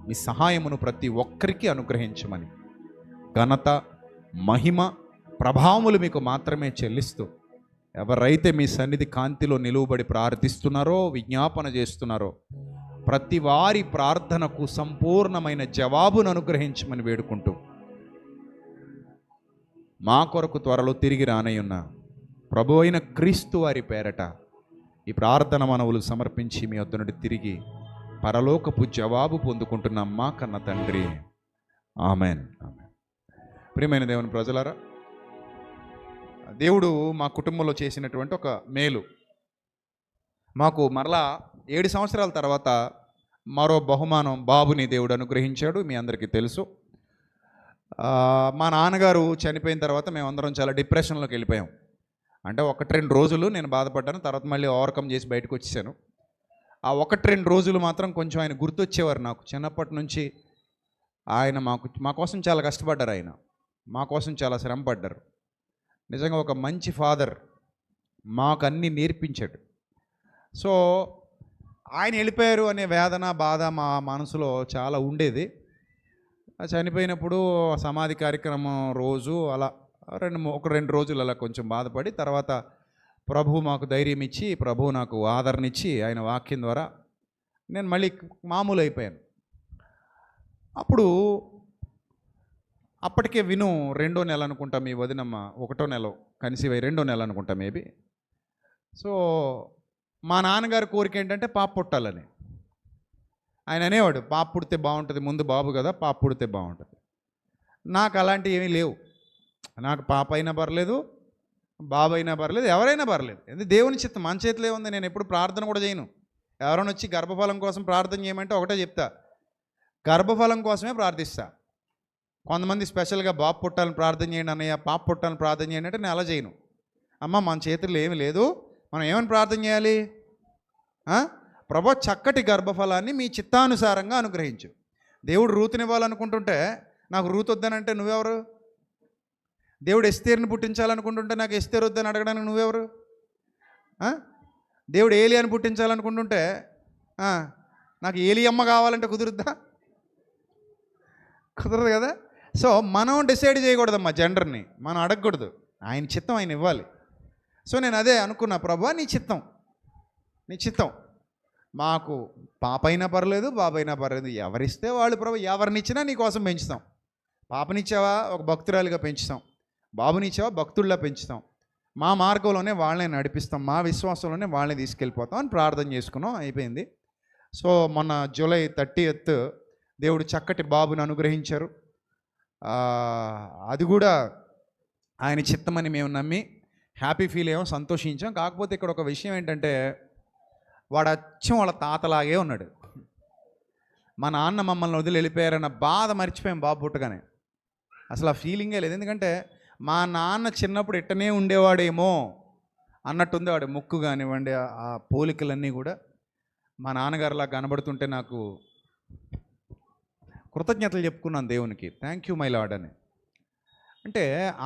మీ సహాయమును ప్రతి ఒక్కరికి అనుగ్రహించమని, ఘనత, మహిమ, ప్రభావములు మీకు మాత్రమే చెల్లిస్తూ, ఎవరైతే మీ సన్నిధి కాంతిలో నిలువబడి ప్రార్థిస్తున్నారో, విజ్ఞాపన చేస్తున్నారో, ప్రతి వారి ప్రార్థనకు సంపూర్ణమైన జవాబును అనుగ్రహించమని వేడుకుంటూ, మా కొరకు త్వరలో తిరిగి రానయ్యున్న ప్రభు అయిన క్రీస్తు వారి పేరట ఈ ప్రార్థన మనవులు సమర్పించి మీ వద్ద నుండి తిరిగి పరలోకపు జవాబు పొందుకుంటున్నాం మా కన్న తండ్రి. ఆమెన్. ప్రియమైన దేవుని ప్రజలారా, దేవుడు మా కుటుంబంలో చేసినటువంటి ఒక మేలు, మాకు మరలా 7 సంవత్సరాల తర్వాత మరో బహుమానం బాబుని దేవుడు అనుగ్రహించాడు. మీ అందరికీ తెలుసు. మా నాన్నగారు చనిపోయిన తర్వాత మేమందరం చాలా డిప్రెషన్లోకి వెళ్ళిపోయాం. అంటే 1-2 రోజులు నేను బాధపడ్డాను, తర్వాత మళ్ళీ ఓవర్కమ్ చేసి బయటకు వచ్చేసాను. ఆ 1-2 రోజులు మాత్రం కొంచెం ఆయన గుర్తొచ్చేవారు నాకు. చిన్నప్పటి నుంచి ఆయన మా కోసం చాలా కష్టపడ్డారు, ఆయన మా కోసం చాలా శ్రమ పడ్డారు. నిజంగా ఒక మంచి ఫాదర్, మాకు అన్నీ నేర్పించాడు. సో ఆయన వెళ్ళిపోయారు అనే వేదన, బాధ మా మనసులో చాలా ఉండేది. చనిపోయినప్పుడు సమాధి కార్యక్రమం రోజు అలా 1-2 రోజులు అలా కొంచెం బాధపడి, తర్వాత ప్రభువు మాకు ధైర్యం ఇచ్చి, ప్రభువు నాకు ఆదరణ ఇచ్చి, ఆయన వాక్యం ద్వారా నేను మళ్ళీ మామూలు అయిపోయాను. అప్పటికే విను 2వ నెల అనుకుంటా, మీ వదినమ్మ 1వ నెల కన్సీవ్ అయ్యి 2వ నెల అనుకుంటా మేబీ. సో మా నాన్నగారి కోరిక ఏంటంటే పాప పుట్టాలని. ఆయన అనేవాడు, పాప పుడితే బాగుంటుంది, ముందు బాబు కదా, పాప పుడితే బాగుంటుంది. నాకు అలాంటివి ఏమీ లేవు. నాకు పాప అయినా పర్లేదు, బాబు అయినా పర్లేదు, ఎవరైనా పర్లేదు. ఎందుకు దేవుని చిత్తం, మన చేతిలో ఉంది. నేను ఎప్పుడు ప్రార్థన కూడా చేయను. ఎవరైనా వచ్చి గర్భఫలం కోసం ప్రార్థన చేయమంటే ఒకటే చెప్తా, గర్భఫలం కోసమే ప్రార్థిస్తా. కొంతమంది స్పెషల్గా బాబు పుట్టాలని ప్రార్థన చేయండి అన్నయ్య, పాప పుట్టాలని ప్రార్థన చేయండి అంటే నేను అలా చేయను. అమ్మ మన చేతుల్లో ఏమీ లేదు, మనం ఏమని ప్రార్థన చేయాలి? ప్రభు చక్కటి గర్భఫలాన్ని మీ చిత్తానుసారంగా అనుగ్రహించు. దేవుడు రూతునివ్వాలనుకుంటుంటే నాకు రూతు వద్దనంటే నువ్వెవరు? దేవుడు ఎస్తేరుని పుట్టించాలనుకుంటుంటే నాకు ఎస్తేరు వద్దని అడగడానికి నువ్వెవరు? దేవుడు ఏలియాని పుట్టించాలనుకుంటుంటే నాకు ఏలియమ్మ కావాలంటే కుదురుద్దా? కుదరదు కదా. సో మనం డిసైడ్ చేయకూడదమ్మా జెండర్ని, మనం అడగకూడదు. ఆయన చిత్తం ఆయన ఇవ్వాలి. సో నేను అదే అనుకున్నా, ప్రభువా నీ చిత్తం, నీ చిత్తం. మాకు పాప అయినా పర్లేదు, బాబు అయినా పర్లేదు, ఎవరిస్తే వాళ్ళు ప్రభు, ఎవరినిచ్చినా నీ కోసం పెంచుతాం. పాపనిచ్చావా ఒక భక్తురాలిగా పెంచుతాం, బాబునిచ్చావా భక్తుల్లా పెంచుతాం, మా మార్గంలోనే వాళ్ళని నడిపిస్తాం, మా విశ్వాసంలోనే వాళ్ళని తీసుకెళ్ళిపోతాం అని ప్రార్థన చేసుకున్నాం. అయిపోయింది. సో మొన్న జూలై 30th దేవుడు చక్కటి బాబుని అనుగ్రహించారు. అది కూడా ఆయన చిత్తమని మేము నమ్మి హ్యాపీ ఫీల్ అయ్యాం, సంతోషించాం. కాకపోతే ఇక్కడ ఒక విషయం ఏంటంటే, వాడు అచ్చం వాళ్ళ తాతలాగే ఉన్నాడు. మా నాన్న మమ్మల్ని వదిలి వెళ్ళిపోయారన్న బాధ మర్చిపోయాం బాబు పుట్టగానే. అసలు ఆ ఫీలింగే లేదు. ఎందుకంటే మా నాన్న చిన్నప్పుడు ఇట్టనే ఉండేవాడేమో అన్నట్టుంది. వాడి ముక్కు కానివ్వండి, ఆ పోలికలన్నీ కూడా మా నాన్నగారిలా కనబడుతుంటే నాకు కృతజ్ఞతలు చెప్పుకున్నాను దేవునికి. థ్యాంక్ యూ మై లార్డ్ అని. అంటే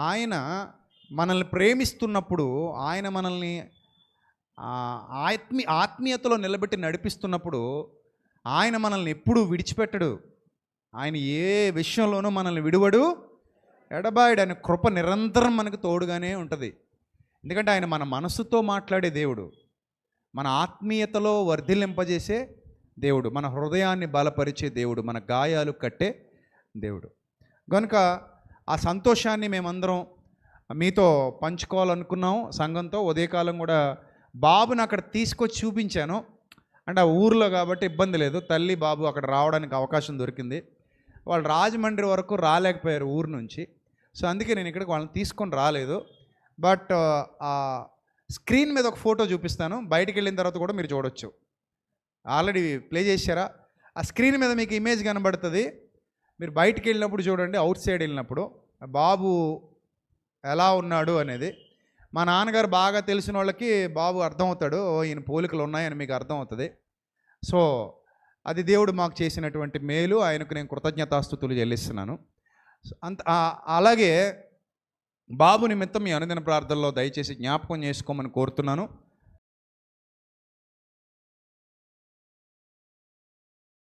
ఆయన మనల్ని ప్రేమిస్తున్నప్పుడు, ఆయన మనల్ని ఆత్మీయతలో నిలబెట్టి నడిపిస్తున్నప్పుడు, ఆయన మనల్ని ఎప్పుడూ విడిచిపెట్టడు. ఆయన ఏ విషయంలోనూ మనల్ని విడువడు, ఎడబాయడు. ఆయన కృప నిరంతరం మనకు తోడుగానే ఉంటుంది. ఎందుకంటే ఆయన మన మనసుతో మాట్లాడే దేవుడు, మన ఆత్మీయతలో వర్ధిల్లింపజేసే దేవుడు, మన హృదయాన్ని బలపరిచే దేవుడు, మన గాయాలు కట్టే దేవుడు. కనుక ఆ సంతోషాన్ని మేమందరం మీతో పంచుకోవాలనుకున్నాం. సంఘంతో ఉదయకాలం కూడా బాబుని అక్కడ తీసుకొచ్చి చూపించాను. అంటే ఆ ఊరిలో కాబట్టి ఇబ్బంది లేదు, తల్లి బాబు అక్కడ రావడానికి అవకాశం దొరికింది. వాళ్ళు రాజమండ్రి వరకు రాలేకపోయారు ఊరు నుంచి. సో అందుకే నేను ఇక్కడికి వాళ్ళని తీసుకొని రాలేదు. బట్ ఆ స్క్రీన్ మీద ఒక ఫోటో చూపిస్తాను, బయటికి వెళ్ళిన తర్వాత కూడా మీరు చూడొచ్చు. ఆల్రెడీ ప్లే చేశారా? ఆ స్క్రీన్ మీద మీకు ఇమేజ్ కనబడుతుంది. మీరు బయటికి వెళ్ళినప్పుడు చూడండి, అవుట్ సైడ్ వెళ్ళినప్పుడు బాబు ఎలా ఉన్నాడు అనేది. మా నాన్నగారు బాగా తెలిసిన వాళ్ళకి బాబు అర్థమవుతాడు, ఈయన పోలికలు ఉన్నాయని మీకు అర్థమవుతుంది. సో అది దేవుడు మాకు చేసినటువంటి మేలు, ఆయనకు నేను కృతజ్ఞతాస్తుతులు చెల్లిస్తున్నాను. అలాగే బాబు నిమిత్తం మీ అనుదిన ప్రార్థనలో దయచేసి జ్ఞాపకం చేసుకోమని కోరుతున్నాను.